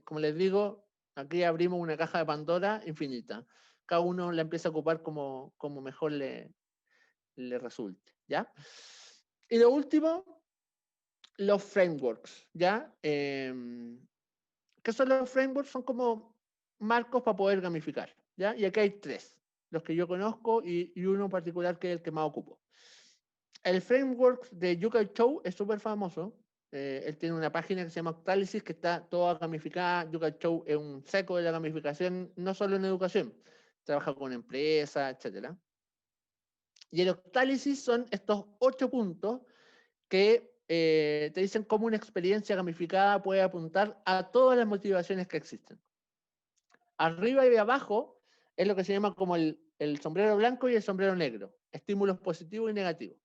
como les digo, aquí abrimos una caja de Pandora infinita. Cada uno la empieza a ocupar como mejor le resulte, ¿ya? Y lo último, los frameworks, ¿ya? ¿Qué son los frameworks? Son como marcos para poder gamificar, ¿ya? Y aquí hay 3, los que yo conozco y uno en particular que es el que más ocupo. El framework de Yuka Chow es súper famoso. Él tiene una página que se llama Octalysis que está toda gamificada. Yuka Chow es un seco de la gamificación, no solo en educación, trabaja con empresas, etc. Y el Octalysis son estos 8 puntos que te dicen cómo una experiencia gamificada puede apuntar a todas las motivaciones que existen. Arriba y abajo es lo que se llama como el sombrero blanco y el sombrero negro, estímulos positivos y negativos.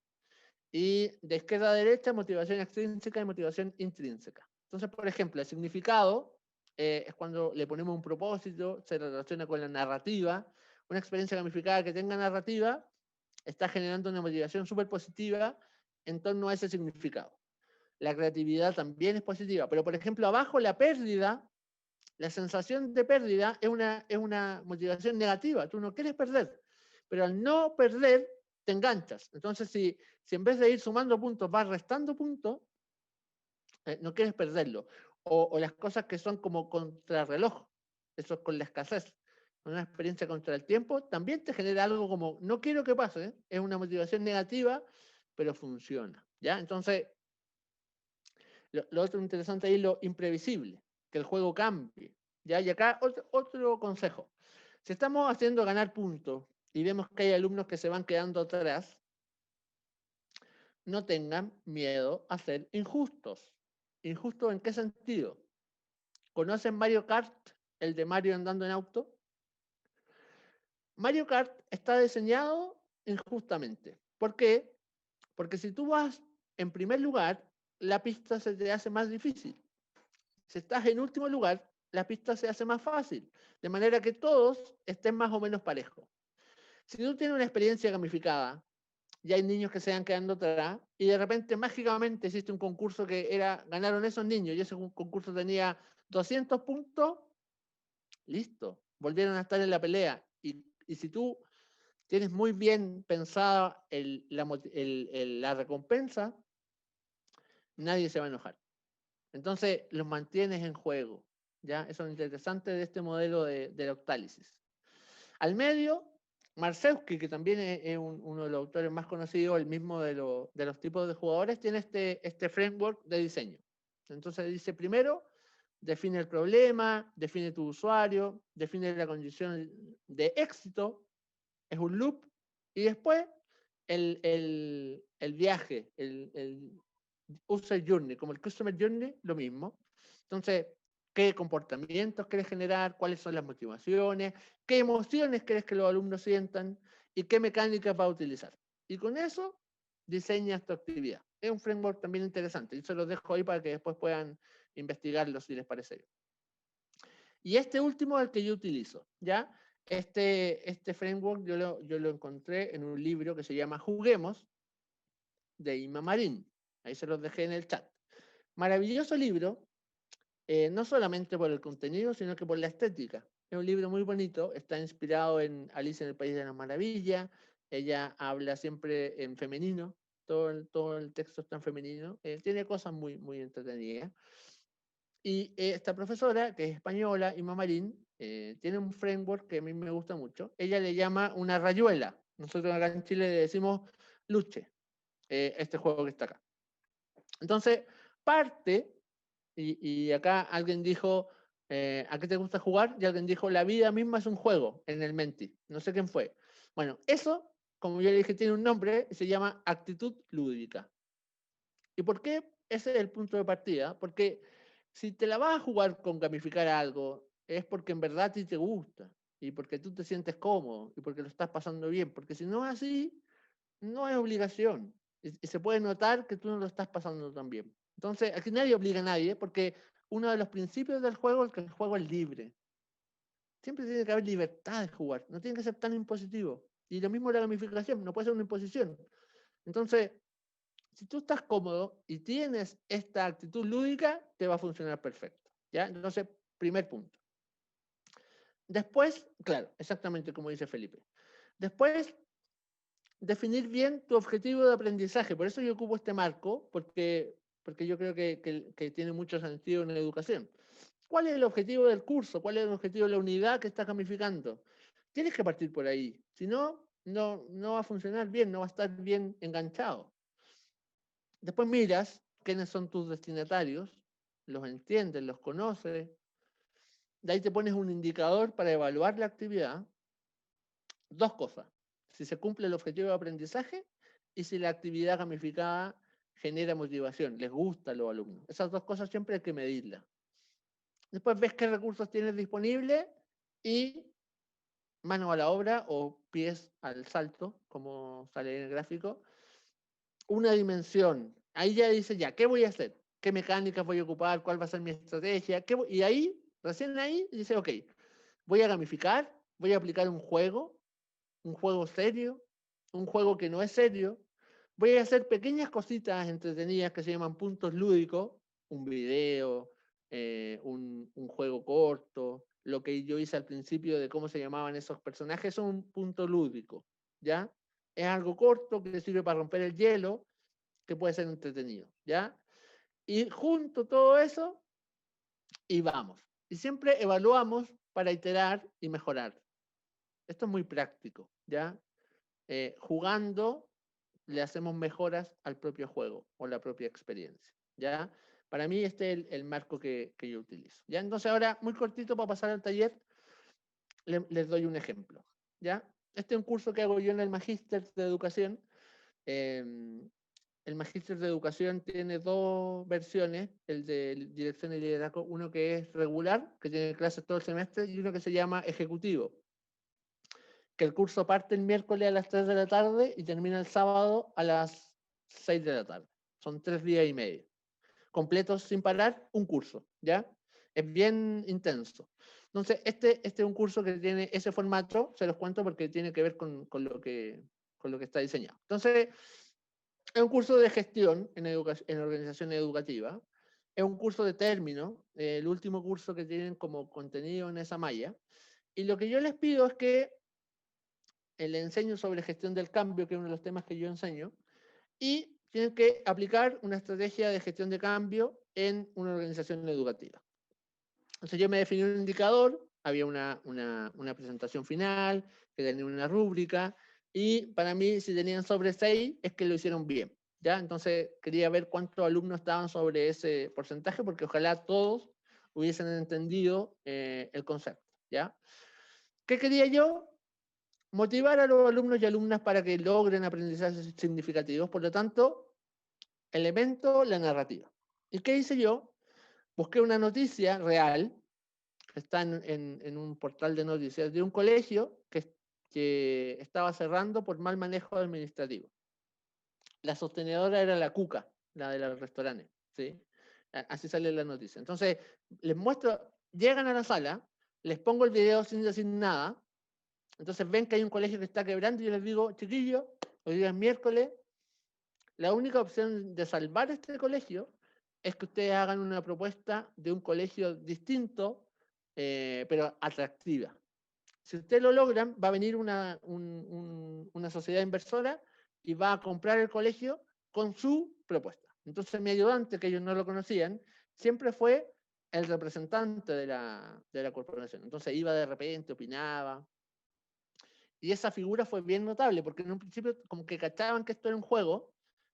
Y de izquierda a derecha, motivación extrínseca y motivación intrínseca. Entonces, por ejemplo, el significado es cuando le ponemos un propósito, se relaciona con la narrativa. Una experiencia gamificada que tenga narrativa está generando una motivación súper positiva en torno a ese significado. La creatividad también es positiva, pero por ejemplo abajo la pérdida, la sensación de pérdida es una motivación negativa, tú no quieres perder, pero al no perder te enganchas. Entonces, si en vez de ir sumando puntos, vas restando puntos, no quieres perderlo. O las cosas que son como contrarreloj, eso es con la escasez, una experiencia contra el tiempo, también te genera algo como, no quiero que pase, es una motivación negativa, pero funciona, ¿ya? Entonces, lo otro interesante ahí es lo imprevisible, que el juego cambie, ¿ya? Y acá otro consejo. Si estamos haciendo ganar puntos y vemos que hay alumnos que se van quedando atrás, no tengan miedo a ser injustos. ¿Injustos en qué sentido? ¿Conocen Mario Kart, el de Mario andando en auto? Mario Kart está diseñado injustamente. ¿Por qué? Porque si tú vas en primer lugar, la pista se te hace más difícil. Si estás en último lugar, la pista se hace más fácil. De manera que todos estén más o menos parejos. Si tú tienes una experiencia gamificada, y hay niños que se van quedando atrás, y de repente mágicamente existe un concurso que ganaron esos niños, y ese concurso tenía 200 puntos, listo, volvieron a estar en la pelea. Y si tú tienes muy bien pensada la recompensa, nadie se va a enojar. Entonces los mantienes en juego, ¿ya? Eso es lo interesante de este modelo de octálisis. Al medio, Marcewski, que también es uno de los autores más conocidos, el mismo de los tipos de jugadores, tiene este framework de diseño. Entonces dice, primero, define el problema, define tu usuario, define la condición de éxito, es un loop, y después el viaje, el user journey, como el customer journey, lo mismo. Entonces, ¿qué comportamientos quieres generar? ¿Cuáles son las motivaciones? ¿Qué emociones quieres que los alumnos sientan? ¿Y qué mecánicas va a utilizar? Y con eso diseñas tu actividad. Es un framework también interesante. Y se los dejo ahí para que después puedan investigarlo si les parece bien. Y este último es el que yo utilizo, ¿ya? Este framework yo lo encontré en un libro que se llama Juguemos, de Inma Marín. Ahí se los dejé en el chat. Maravilloso libro, no solamente por el contenido, sino que por la estética. Es un libro muy bonito, está inspirado en Alicia en el País de las Maravillas. Ella habla siempre en femenino, todo el texto está en femenino. Tiene cosas muy, muy entretenidas. Y esta profesora, que es española, Inma Marín, tiene un framework que a mí me gusta mucho. Ella le llama una rayuela. Nosotros acá en Chile le decimos luche, este juego que está acá. Entonces, parte, y acá alguien dijo, ¿a qué te gusta jugar? Y alguien dijo, la vida misma es un juego en el Menti. No sé quién fue. Bueno, eso, como yo le dije, tiene un nombre y se llama actitud lúdica. ¿Y por qué ese es el punto de partida? Porque si te la vas a jugar con gamificar algo, es porque en verdad a ti te gusta, y porque tú te sientes cómodo, y porque lo estás pasando bien. Porque si no es así, no es obligación. Y se puede notar que tú no lo estás pasando tan bien. Entonces, aquí nadie obliga a nadie, porque uno de los principios del juego es que el juego es libre. Siempre tiene que haber libertad de jugar, no tiene que ser tan impositivo. Y lo mismo la gamificación, no puede ser una imposición. Entonces, si tú estás cómodo y tienes esta actitud lúdica, te va a funcionar perfecto, ¿ya? Entonces, primer punto. Después, claro, exactamente como dice Felipe. Después, definir bien tu objetivo de aprendizaje. Por eso yo ocupo este marco, porque yo creo que tiene mucho sentido en la educación. ¿Cuál es el objetivo del curso? ¿Cuál es el objetivo de la unidad que estás gamificando? Tienes que partir por ahí. Si no, no va a funcionar bien, no va a estar bien enganchado. Después miras quiénes son tus destinatarios, los entiendes, los conoces. De ahí te pones un indicador para evaluar la actividad. Dos cosas: si se cumple el objetivo de aprendizaje y si la actividad gamificada genera motivación, les gusta a los alumnos. Esas dos cosas siempre hay que medirlas. Después ves qué recursos tienes disponibles y mano a la obra o pies al salto, como sale en el gráfico, una dimensión. Ahí ya dice, ya, ¿qué voy a hacer? ¿Qué mecánicas voy a ocupar? ¿Cuál va a ser mi estrategia? Y ahí, recién ahí, dice, ok, voy a gamificar, voy a aplicar un juego serio, un juego que no es serio. Voy a hacer pequeñas cositas entretenidas que se llaman puntos lúdicos, un video, un juego corto, lo que yo hice al principio de cómo se llamaban esos personajes, es un punto lúdico, ¿ya? es algo corto que sirve para romper el hielo, que puede ser entretenido, ¿ya? Y junto todo eso, y vamos. Y siempre evaluamos para iterar y mejorar. Esto es muy práctico, ¿ya? Jugando le hacemos mejoras al propio juego o la propia experiencia, ¿ya? Para mí este es el marco que yo utilizo, ¿ya? Entonces ahora, muy cortito para pasar al taller, les doy un ejemplo, ¿ya? Este es un curso que hago yo en el Magíster de Educación. El Magíster de Educación tiene dos versiones, el de Dirección y Liderazgo, uno que es regular, que tiene clases todo el semestre, y uno que se llama Ejecutivo, que el curso parte el miércoles a las 3 de la tarde y termina el sábado a las 6 de la tarde. Son 3 días y medio. Completos sin parar, un curso, ¿ya? Es bien intenso. Entonces, este es un curso que tiene ese formato, se los cuento porque tiene que ver con lo que está diseñado. Entonces, es un curso de gestión en organización educativa. Es un curso de término, el último curso que tienen como contenido en esa malla. Y lo que yo les pido es que le enseño sobre gestión del cambio, que es uno de los temas que yo enseño, y tienen que aplicar una estrategia de gestión de cambio en una organización educativa. Entonces yo me definí un indicador, había una presentación final, que tenía una rúbrica, y para mí si tenían sobre 6 es que lo hicieron bien, ¿ya? Entonces quería ver cuántos alumnos estaban sobre ese porcentaje, porque ojalá todos hubiesen entendido el concepto, ¿ya? ¿Qué quería yo? Motivar a los alumnos y alumnas para que logren aprendizajes significativos. Por lo tanto, elemento, la narrativa. ¿Y qué hice yo? Busqué una noticia real, que está en un portal de noticias, de un colegio que estaba cerrando por mal manejo administrativo. La sostenedora era la Cuca, la de los restaurantes, ¿sí? Así sale la noticia. Entonces, les muestro, llegan a la sala, les pongo el video sin decir nada. Entonces ven que hay un colegio que está quebrando y yo les digo, chiquillos, hoy día es miércoles, la única opción de salvar este colegio es que ustedes hagan una propuesta de un colegio distinto, pero atractiva. Si ustedes lo logran, va a venir una sociedad inversora y va a comprar el colegio con su propuesta. Entonces mi ayudante, que ellos no lo conocían, siempre fue el representante de la corporación. Entonces iba de repente, opinaba. Y esa figura fue bien notable, porque en un principio como que cachaban que esto era un juego,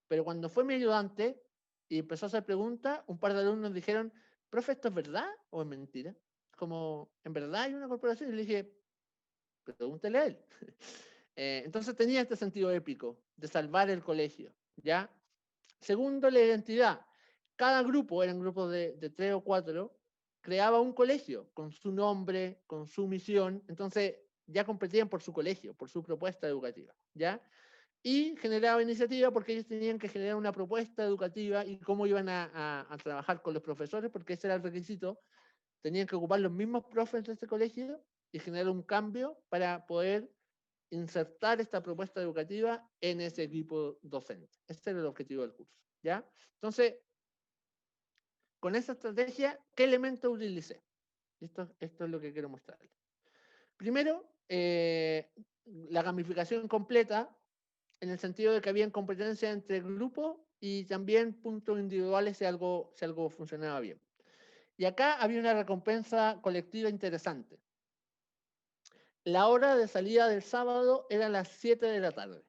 pero cuando fue mi ayudante y empezó a hacer preguntas, un par de alumnos dijeron, profe, ¿esto es verdad o es mentira? Como, ¿en verdad hay una corporación? Y le dije, pregúntele a él. Entonces tenía este sentido épico de salvar el colegio, ¿ya? Segundo, la identidad. Cada grupo, eran grupos de 3 o 4, creaba un colegio con su nombre, con su misión. Entonces ya competían por su colegio, por su propuesta educativa, ¿ya? Y generaba iniciativa porque ellos tenían que generar una propuesta educativa y cómo iban a trabajar con los profesores, porque ese era el requisito. Tenían que ocupar los mismos profes de este colegio y generar un cambio para poder insertar esta propuesta educativa en ese equipo docente. Ese era el objetivo del curso, ¿ya? Entonces, con esa estrategia, ¿qué elementos utilicé? Esto es lo que quiero mostrarles. Primero, la gamificación completa, en el sentido de que había competencia entre grupos y también puntos individuales si algo funcionaba bien. Y acá había una recompensa colectiva interesante. La hora de salida del sábado era las 7 de la tarde.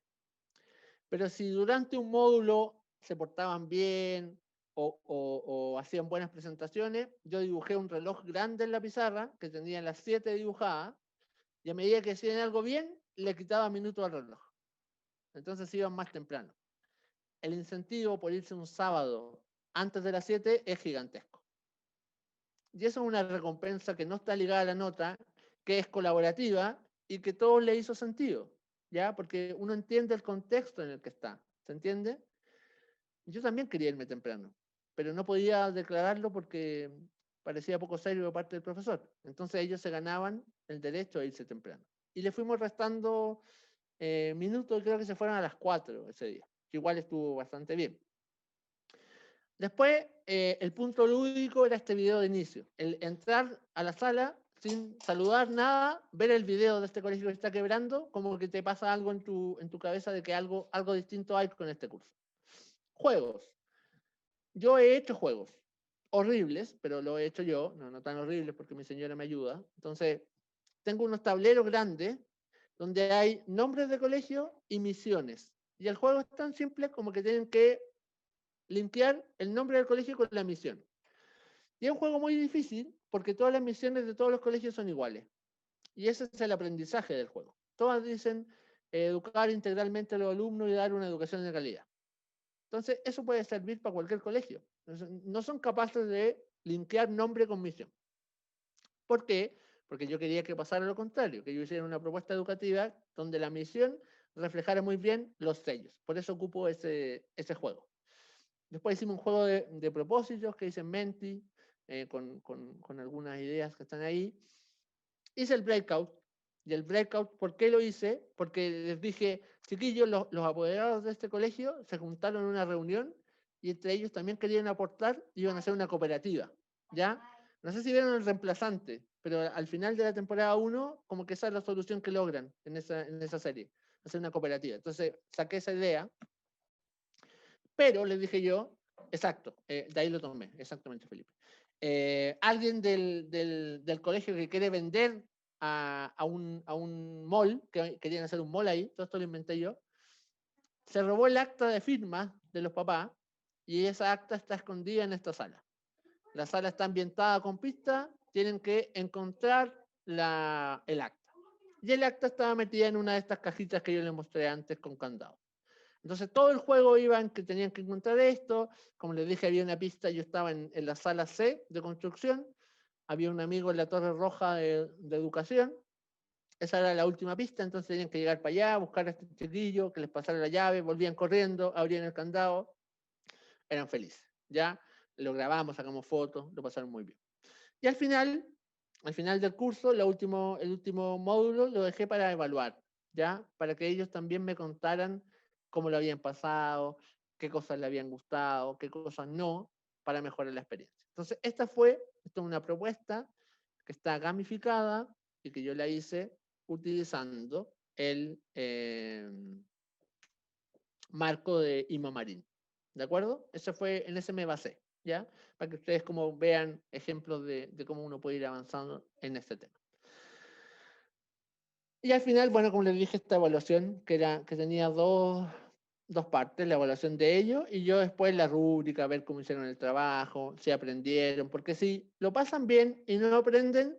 Pero si durante un módulo se portaban bien o hacían buenas presentaciones, yo dibujé un reloj grande en la pizarra que tenía las 7 dibujadas, y a medida que hacían algo bien, le quitaba minutos al reloj. Entonces iban más temprano. El incentivo por irse un sábado antes de las 7 es gigantesco. Y eso es una recompensa que no está ligada a la nota, que es colaborativa y que todo le hizo sentido, ¿ya? Porque uno entiende el contexto en el que está, ¿se entiende? Yo también quería irme temprano, pero no podía declararlo porque parecía poco serio de parte del profesor. Entonces ellos se ganaban el derecho a irse temprano. Y le fuimos restando minutos, creo que se fueron a las 4 ese día, que igual estuvo bastante bien. Después, el punto lúdico era este video de inicio. El entrar a la sala sin saludar nada, ver el video de este colegio que está quebrando, como que te pasa algo en tu cabeza de que algo distinto hay con este curso. Juegos. Yo he hecho juegos horribles, pero lo he hecho yo, no tan horribles porque mi señora me ayuda. Entonces, tengo unos tableros grandes donde hay nombres de colegio y misiones. Y el juego es tan simple como que tienen que linkear el nombre del colegio con la misión. Y es un juego muy difícil porque todas las misiones de todos los colegios son iguales. Y ese es el aprendizaje del juego. Todas dicen educar integralmente a los alumnos y dar una educación de calidad. Entonces, eso puede servir para cualquier colegio. No son capaces de linkear nombre con misión. ¿Por qué? Porque yo quería que pasara lo contrario, que yo hiciera una propuesta educativa donde la misión reflejara muy bien los sellos. Por eso ocupo ese juego. Después hicimos un juego de propósitos que hice en Menti, con algunas ideas que están ahí. Hice el breakout. Y el breakout, ¿por qué lo hice? Porque les dije, chiquillos, los apoderados de este colegio se juntaron en una reunión y entre ellos también querían aportar y iban a hacer una cooperativa. ¿Ya? No sé si vieron el reemplazante, pero al final de la temporada 1, como que esa es la solución que logran en esa serie, hacer una cooperativa. Entonces saqué esa idea, pero les dije yo, exacto, de ahí lo tomé, exactamente, Felipe. Alguien del colegio que quiere vender a un mall, que querían hacer un mall ahí, todo esto lo inventé yo, se robó el acta de firma de los papás y esa acta está escondida en esta sala. La sala está ambientada con pistas, tienen que encontrar el acta. Y el acta estaba metida en una de estas cajitas que yo les mostré antes con candado. Entonces todo el juego iba en que tenían que encontrar esto. Como les dije, había una pista, yo estaba en la sala C de construcción, había un amigo en la torre roja de educación. Esa era la última pista, entonces tenían que llegar para allá, buscar a este chiquillo, que les pasara la llave, volvían corriendo, abrían el candado, eran felices, ¿ya? Lo grabamos, sacamos fotos, lo pasaron muy bien. Y al final del curso, el último módulo lo dejé para evaluar, ¿ya? Para que ellos también me contaran cómo lo habían pasado, qué cosas le habían gustado, qué cosas no, para mejorar la experiencia. Entonces, esta es una propuesta que está gamificada y que yo la hice utilizando el marco de Ima Marín. ¿De acuerdo? En ese me basé, ¿ya? Para que ustedes como vean ejemplos de cómo uno puede ir avanzando en este tema. Y al final, bueno, como les dije, esta evaluación que tenía dos partes, la evaluación de ellos y yo después la rúbrica, ver cómo hicieron el trabajo, si aprendieron, porque si lo pasan bien y no aprenden,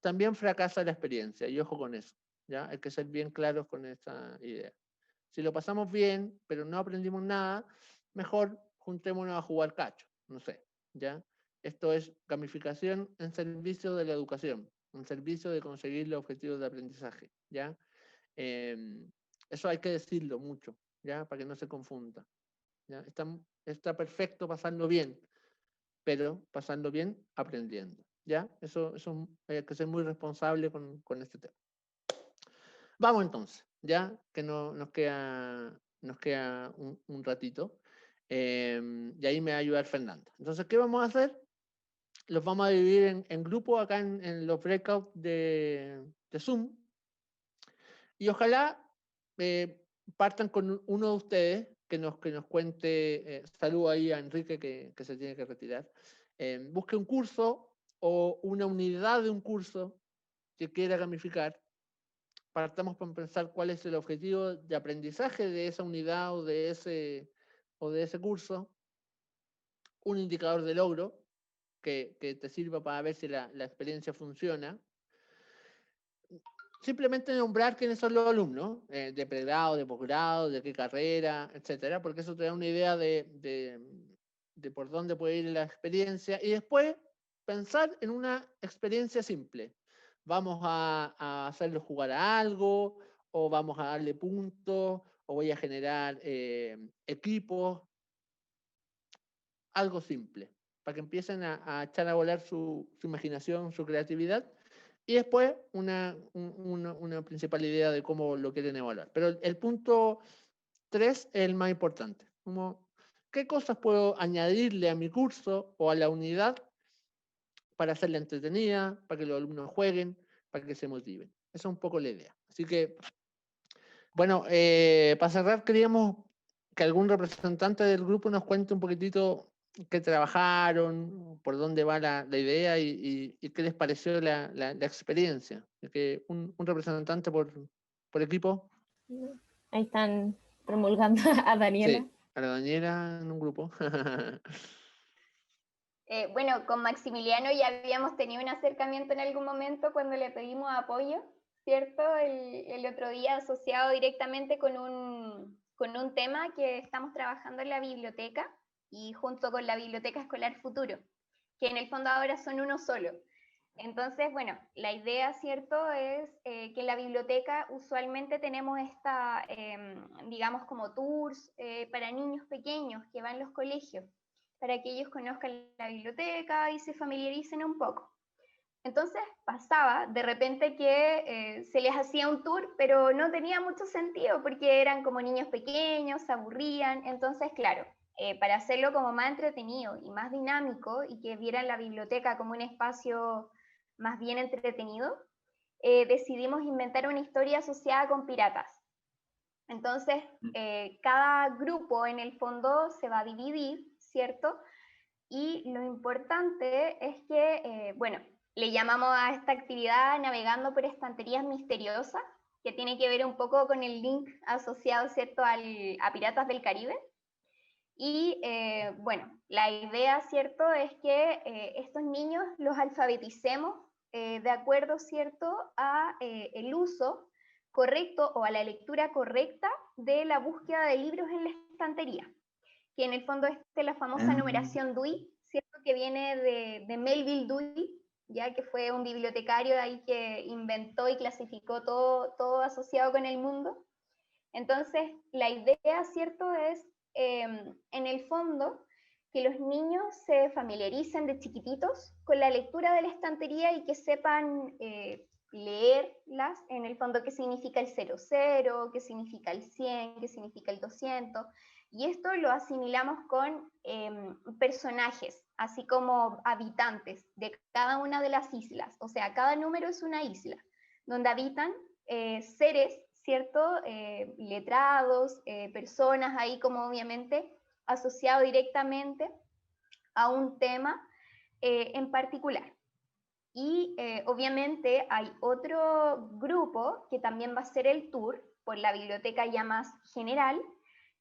también fracasa la experiencia, y ojo con eso, ¿ya? Hay que ser bien claros con esa idea. Si lo pasamos bien, pero no aprendimos nada, mejor juntémonos a jugar cacho, no sé, ¿ya? Esto es gamificación en servicio de la educación, en servicio de conseguir los objetivos de aprendizaje, ¿ya? Eso hay que decirlo mucho, ¿ya? Para que no se confunda, ¿ya? Está perfecto pasarlo bien, pero pasarlo bien aprendiendo, ¿ya? Eso hay que ser muy responsable con este tema. Vamos entonces, ya que nos queda un ratito. Y ahí me va a ayudar Fernanda. Entonces, ¿qué vamos a hacer? Los vamos a dividir en grupos acá en los breakouts de Zoom. Y ojalá partan con uno de ustedes que nos cuente, saludo ahí a Enrique que se tiene que retirar, busque un curso o una unidad de un curso que quiera gamificar. Partamos por pensar cuál es el objetivo de aprendizaje de esa unidad o de ese curso, un indicador de logro que te sirva para ver si la experiencia funciona. Simplemente nombrar quiénes son los alumnos, de pregrado, de posgrado, de qué carrera, etcétera, porque eso te da una idea de por dónde puede ir la experiencia. Y después pensar en una experiencia simple. Vamos a hacerlos jugar a algo, o vamos a darle puntos, o voy a generar equipos. Algo simple, para que empiecen a echar a volar su imaginación, su creatividad. Y después una principal idea de cómo lo quieren evaluar. Pero el punto 3 es el más importante. Como, ¿qué cosas puedo añadirle a mi curso o a la unidad para hacerla entretenida, para que los alumnos jueguen, para que se motiven. Esa es un poco la idea. Así que, bueno, para cerrar, queríamos que algún representante del grupo nos cuente un poquitito qué trabajaron, por dónde va la idea y qué les pareció la experiencia. Que un representante por equipo. Ahí están promulgando a Daniela. Sí, a la Daniela en un grupo. Bueno, con Maximiliano ya habíamos tenido un acercamiento en algún momento cuando le pedimos apoyo, ¿cierto? El otro día asociado directamente con un tema que estamos trabajando en la biblioteca y junto con la Biblioteca Escolar Futuro, que en el fondo ahora son uno solo. Entonces, bueno, la idea, ¿cierto?, es que en la biblioteca usualmente tenemos digamos, como tours para niños pequeños que van a los colegios, para que ellos conozcan la biblioteca y se familiaricen un poco. Entonces pasaba de repente que se les hacía un tour, pero no tenía mucho sentido porque eran como niños pequeños, se aburrían. Entonces, claro, para hacerlo como más entretenido y más dinámico y que vieran la biblioteca como un espacio más bien entretenido, decidimos inventar una historia asociada con piratas. Entonces, cada grupo en el fondo se va a dividir, ¿cierto? Y lo importante es que, bueno, le llamamos a esta actividad Navegando por Estanterías Misteriosas, que tiene que ver un poco con el link asociado, ¿cierto?, a Piratas del Caribe. Y, bueno, la idea, ¿cierto?, es que estos niños los alfabeticemos de acuerdo, ¿cierto?, a el uso correcto o a la lectura correcta de la búsqueda de libros en la estantería, que en el fondo es la famosa numeración Dewey, ¿cierto?, que viene de Melville Dewey, ya que fue un bibliotecario ahí que inventó y clasificó todo asociado con el mundo. Entonces, la idea, ¿cierto?, es en el fondo que los niños se familiaricen de chiquititos con la lectura de la estantería y que sepan leerlas, en el fondo qué significa el 00, qué significa el 100, qué significa el 200, y esto lo asimilamos con personajes, así como habitantes de cada una de las islas, o sea, cada número es una isla, donde habitan seres, ¿cierto? Letrados, personas ahí como obviamente asociado directamente a un tema en particular. Y obviamente hay otro grupo que también va a ser el tour por la biblioteca ya más general,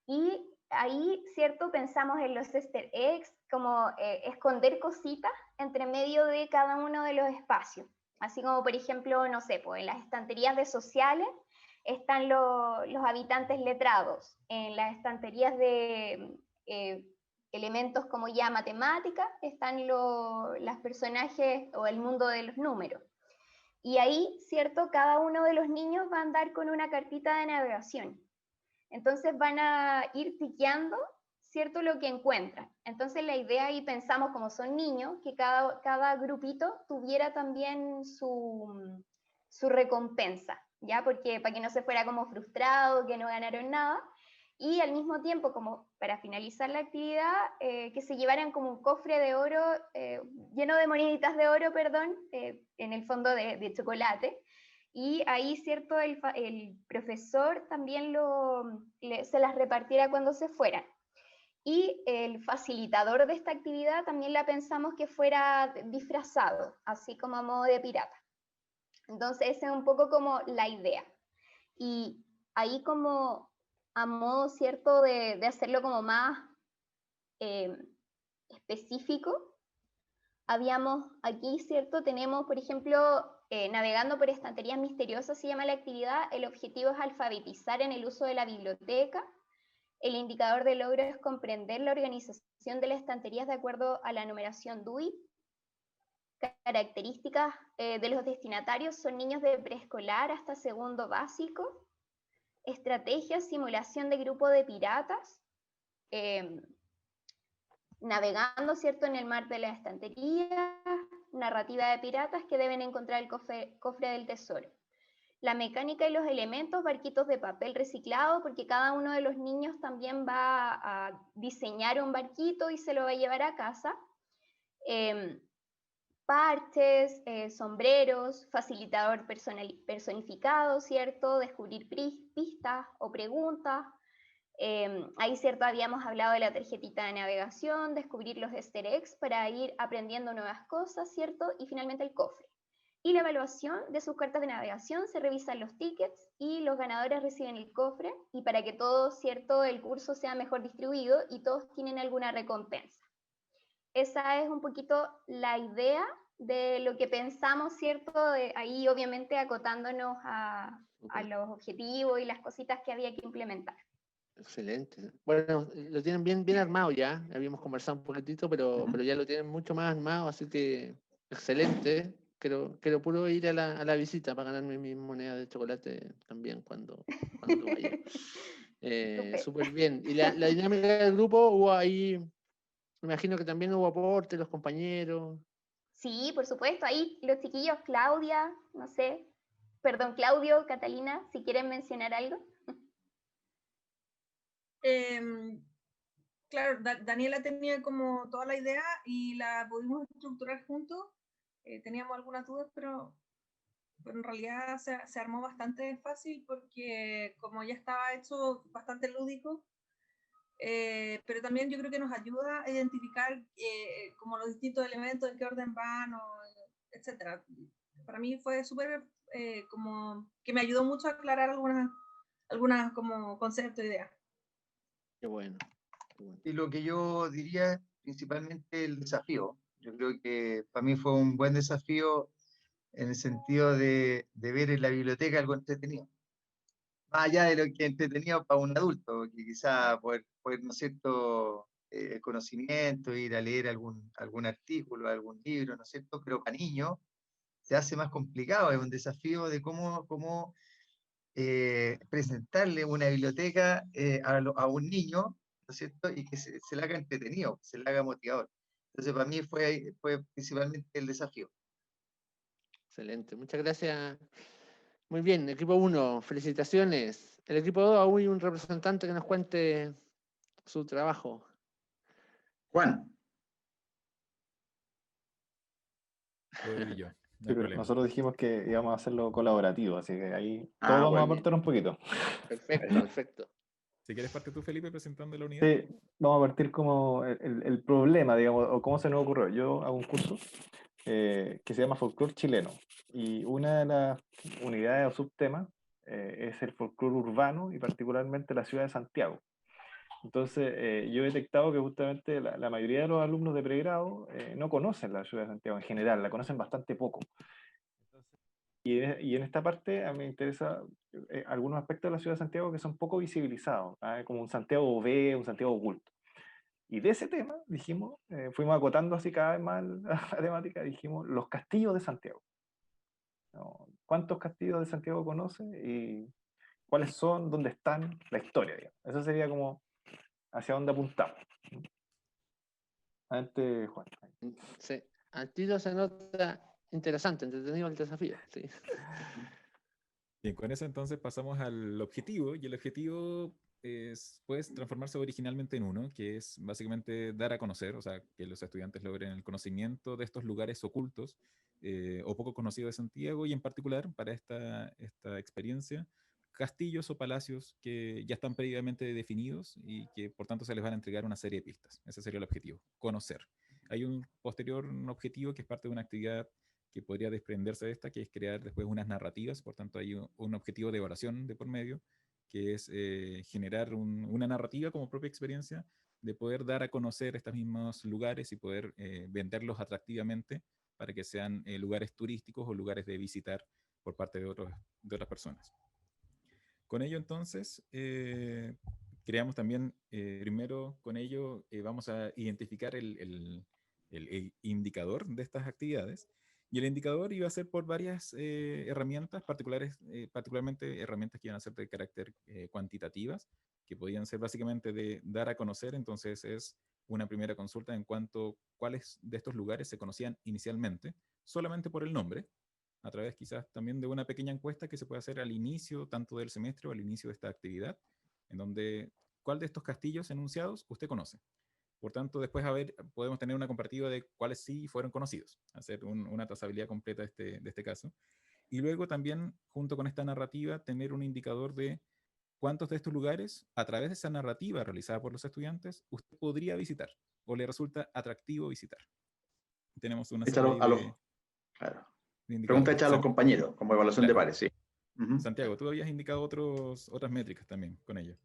y ahí, ¿cierto?, pensamos en los Easter eggs, como esconder cositas entre medio de cada uno de los espacios. Así como, por ejemplo, no sé, pues en las estanterías de sociales están los habitantes letrados, en las estanterías de elementos como ya matemáticas están los personajes o el mundo de los números. Y ahí, ¿cierto?, cada uno de los niños va a andar con una cartita de navegación. Entonces van a ir tiqueando, ¿cierto?, lo que encuentran. Entonces la idea ahí pensamos, como son niños, que cada grupito tuviera también su recompensa, ¿ya? Porque para que no se fuera como frustrado, que no ganaron nada. Y al mismo tiempo, como para finalizar la actividad, que se llevaran como un cofre de oro, lleno de moneditas de oro, perdón, en el fondo de chocolate. Y ahí, ¿cierto?, el profesor también se las repartiera cuando se fueran. Y el facilitador de esta actividad también la pensamos que fuera disfrazado, así como a modo de pirata. Entonces, esa es un poco como la idea. Y ahí como a modo, ¿cierto?, de hacerlo como más específico, habíamos aquí, ¿cierto?, tenemos, por ejemplo, Navegando por Estanterías Misteriosas se llama la actividad. El objetivo es alfabetizar en el uso de la biblioteca. El indicador de logro es comprender la organización de las estanterías de acuerdo a la numeración Dewey. Características de los destinatarios son niños de preescolar hasta segundo básico. Estrategias, simulación de grupo de piratas. Navegando, ¿cierto?, en el mar de la estantería, narrativa de piratas que deben encontrar el cofre del tesoro. La mecánica y los elementos, barquitos de papel reciclado, porque cada uno de los niños también va a diseñar un barquito y se lo va a llevar a casa. parches, sombreros, facilitador personificado, ¿cierto? Descubrir pistas o preguntas. Ahí, ¿cierto? Habíamos hablado de la tarjetita de navegación, descubrir los easter eggs para ir aprendiendo nuevas cosas, ¿cierto? Y finalmente el cofre. Y la evaluación de sus cartas de navegación, se revisan los tickets y los ganadores reciben el cofre, y para que todo, ¿cierto?, el curso sea mejor distribuido y todos tienen alguna recompensa. Esa es un poquito la idea de lo que pensamos, ¿cierto? Ahí obviamente acotándonos a los objetivos y las cositas que había que implementar. Excelente. Bueno, lo tienen bien armado ya. Habíamos conversado un poquitito, pero ya lo tienen mucho más armado, así que excelente. Quiero puro ir a la visita para ganarme mi moneda de chocolate también cuando vaya. Súper bien. Y la dinámica del grupo, hubo ahí, me imagino que también hubo aporte, los compañeros. Sí, por supuesto. Ahí los chiquillos, Claudia, no sé, perdón, Claudio, Catalina, si quieren mencionar algo. Claro, Daniela tenía como toda la idea y la pudimos estructurar juntos. Teníamos algunas dudas, pero en realidad se armó bastante fácil porque como ya estaba hecho bastante lúdico, pero también yo creo que nos ayuda a identificar como los distintos elementos, en qué orden van, etc. Para mí fue súper como que me ayudó mucho a aclarar algunas como conceptos, ideas. Qué bueno. Y lo que yo diría principalmente el desafío. Yo creo que para mí fue un buen desafío en el sentido de ver en la biblioteca algo entretenido. Más allá de lo que es entretenido para un adulto, que quizá poder ¿no es cierto?, conocimiento, ir a leer algún artículo, algún libro, ¿no es cierto?, pero para niños se hace más complicado, es un desafío de cómo presentarle una biblioteca a un niño, ¿no es cierto?, y que se le haga entretenido, se le haga motivador. Entonces, para mí fue principalmente el desafío. Excelente, muchas gracias. Muy bien, equipo 1, felicitaciones. El equipo 2, aún hay un representante que nos cuente su trabajo. Juan. Soy yo. Sí, pero nosotros dijimos que íbamos a hacerlo colaborativo, así que ahí todos vamos a aportar un poquito. Perfecto. Si quieres parte tú, Felipe, presentando la unidad. Sí, vamos a partir como el problema, digamos, o cómo se nos ocurrió. Yo hago un curso que se llama Folclore Chileno, y una de las unidades o subtemas es el folclore urbano y particularmente la ciudad de Santiago. Entonces, yo he detectado que justamente la mayoría de los alumnos de pregrado no conocen la ciudad de Santiago en general, la conocen bastante poco. Y en esta parte a mí me interesa algunos aspectos de la ciudad de Santiago que son poco visibilizados, como un Santiago B, un Santiago oculto. Y de ese tema dijimos, fuimos acotando así cada vez más la temática, dijimos los castillos de Santiago. ¿No? ¿Cuántos castillos de Santiago conoce? Y cuáles son, dónde están, la historia, digamos. Eso sería como hacia dónde apuntamos. Adelante, Juan. Sí, al tiro se nota interesante, entretenido el desafío. Sí. Bien, con eso entonces pasamos al objetivo, y el objetivo es, pues, transformarse originalmente en uno, que es básicamente dar a conocer, o sea, que los estudiantes logren el conocimiento de estos lugares ocultos o poco conocidos de Santiago, y en particular para esta experiencia, castillos o palacios que ya están previamente definidos y que por tanto se les van a entregar una serie de pistas. Ese sería el objetivo, conocer. Hay un posterior objetivo que es parte de una actividad que podría desprenderse de esta, que es crear después unas narrativas. Por tanto hay un objetivo de evaluación de por medio, que es generar una narrativa como propia experiencia, de poder dar a conocer estos mismos lugares y poder venderlos atractivamente para que sean lugares turísticos o lugares de visitar por parte de otras personas. Con ello entonces creamos también, primero con ello vamos a identificar el indicador de estas actividades. Y el indicador iba a ser por varias herramientas particularmente herramientas que iban a ser de carácter cuantitativas, que podían ser básicamente de dar a conocer. Entonces es una primera consulta en cuanto a cuáles de estos lugares se conocían inicialmente, solamente por el nombre, a través quizás también de una pequeña encuesta que se puede hacer al inicio, tanto del semestre o al inicio de esta actividad, en donde, ¿cuál de estos castillos enunciados usted conoce? Por tanto, después podemos tener una comparativa de cuáles sí fueron conocidos, hacer una trazabilidad completa de este caso. Y luego también, junto con esta narrativa, tener un indicador de cuántos de estos lugares, a través de esa narrativa realizada por los estudiantes, usted podría visitar o le resulta atractivo visitar. Tenemos una serie ahí claro. de indicadores. Pregunta hecha a los compañeros, como evaluación de pares, sí. Santiago, tú habías indicado otras métricas también con ello.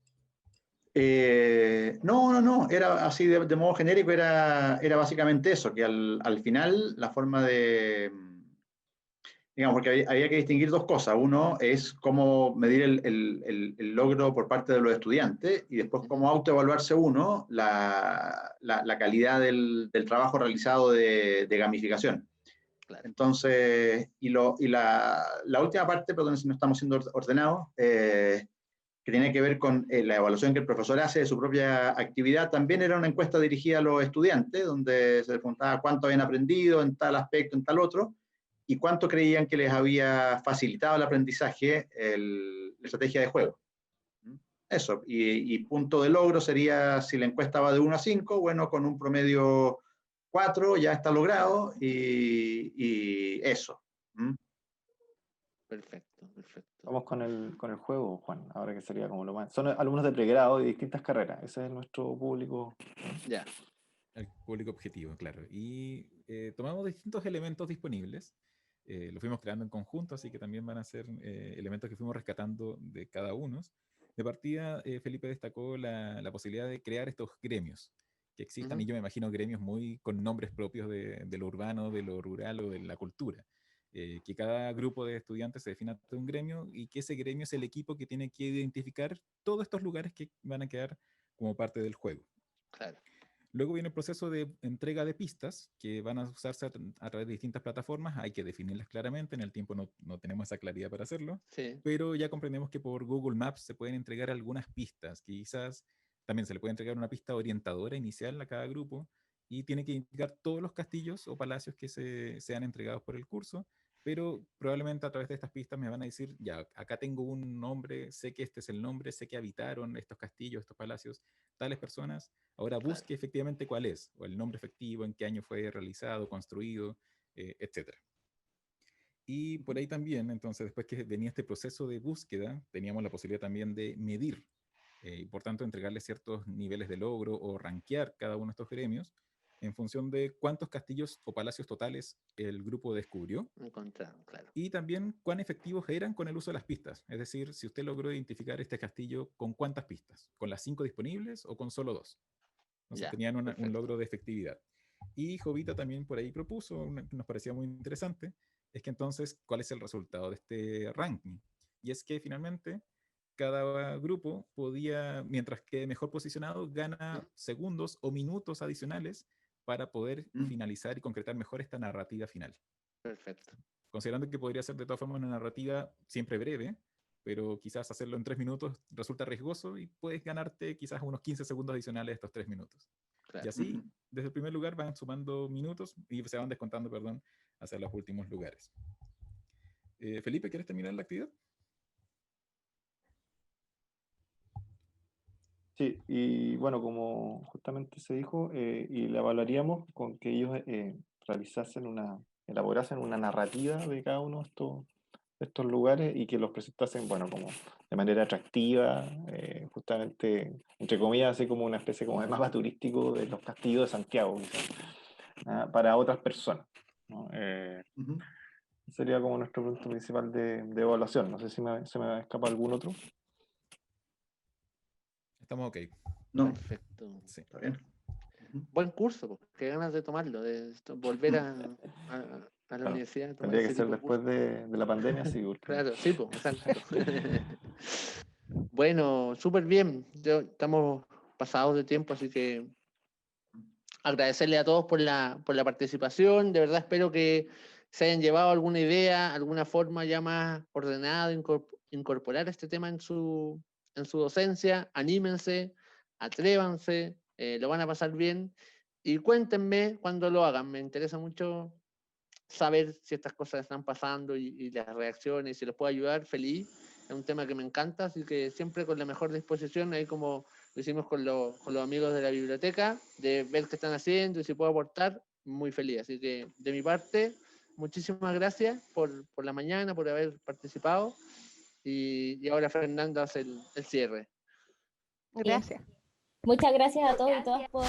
No, era así de modo genérico, era básicamente eso, que al final la forma de, digamos, porque había que distinguir dos cosas. Uno es cómo medir el logro por parte de los estudiantes y después cómo autoevaluarse uno la calidad del trabajo realizado de gamificación. Claro. Entonces, la última parte, perdón si no estamos siendo ordenados, que tiene que ver con la evaluación que el profesor hace de su propia actividad, también era una encuesta dirigida a los estudiantes, donde se les preguntaba cuánto habían aprendido en tal aspecto, en tal otro, y cuánto creían que les había facilitado el aprendizaje la estrategia de juego. Eso, y punto de logro sería, si la encuesta va de 1 a 5, bueno, con un promedio 4 ya está logrado, y eso. Perfecto. Vamos con el juego, Juan, ahora que sería como lo más... Son alumnos de pregrado de distintas carreras, ese es nuestro público. Ya. El público objetivo, claro. Y tomamos distintos elementos disponibles, los fuimos creando en conjunto, así que también van a ser elementos que fuimos rescatando de cada uno. De partida, Felipe destacó la posibilidad de crear estos gremios que existan, y yo me imagino gremios con nombres propios de lo urbano, de lo rural o de la cultura. Que cada grupo de estudiantes se defina un gremio y que ese gremio es el equipo que tiene que identificar todos estos lugares que van a quedar como parte del juego. Claro. Luego viene el proceso de entrega de pistas que van a usarse a través de distintas plataformas. Hay que definirlas claramente, en el tiempo no tenemos esa claridad para hacerlo, sí. Pero ya comprendemos que por Google Maps se pueden entregar algunas pistas, quizás también se le puede entregar una pista orientadora inicial a cada grupo y tiene que indicar todos los castillos o palacios que sean entregados por el curso, pero probablemente a través de estas pistas me van a decir, ya, acá tengo un nombre, sé que este es el nombre, sé que habitaron estos castillos, estos palacios, tales personas. Ahora busque efectivamente cuál es, o el nombre efectivo, en qué año fue realizado, construido, etc. Y por ahí también, entonces, después que venía este proceso de búsqueda, teníamos la posibilidad también de medir, y por tanto entregarle ciertos niveles de logro o rankear cada uno de estos gremios en función de cuántos castillos o palacios totales el grupo descubrió. Encontraron, claro. Y también cuán efectivos eran con el uso de las pistas. Es decir, si usted logró identificar este castillo con cuántas pistas, con las 5 disponibles o con solo 2. Entonces tenían un logro de efectividad. Y Jovita también por ahí propuso, que nos parecía muy interesante, es que entonces, ¿cuál es el resultado de este ranking? Y es que finalmente cada grupo podía, mientras que mejor posicionado, gana segundos o minutos adicionales para poder finalizar y concretar mejor esta narrativa final. Perfecto. Considerando que podría ser de todas formas una narrativa siempre breve, pero quizás hacerlo en 3 minutos resulta riesgoso y puedes ganarte quizás unos 15 segundos adicionales de estos 3 minutos. Claro. Y así, desde el primer lugar van sumando minutos y se van descontando, hacia los últimos lugares. Felipe, ¿quieres terminar la actividad? Sí, y bueno, como justamente se dijo, y la evaluaríamos con que ellos elaborasen una narrativa de cada uno de estos lugares y que los presentasen, bueno, como de manera atractiva, justamente, entre comillas, así como una especie como de mapa turístico de los castillos de Santiago, quizás, para otras personas, ¿no? Sería como nuestro punto principal de evaluación. No sé si se me escapa algún otro. Estamos ok. No. Perfecto. Sí. Está bien. Buen curso, qué ganas de tomarlo, de volver a la universidad. Tendría que ser después de la pandemia, sí. Porque... Claro, sí, pues, exacto. Bueno, súper bien. Estamos pasados de tiempo, así que agradecerle a todos por la participación. De verdad espero que se hayan llevado alguna idea, alguna forma ya más ordenada de incorporar este tema en su docencia. Anímense, atrévanse, lo van a pasar bien y cuéntenme cuando lo hagan. Me interesa mucho saber si estas cosas están pasando y las reacciones, si los puedo ayudar, feliz. Es un tema que me encanta, así que siempre con la mejor disposición, ahí como lo hicimos con los amigos de la biblioteca, de ver qué están haciendo y si puedo aportar, muy feliz. Así que de mi parte, muchísimas gracias por la mañana, por haber participado. Y ahora Fernando hace el cierre. Gracias. Muchas gracias a todos y todas por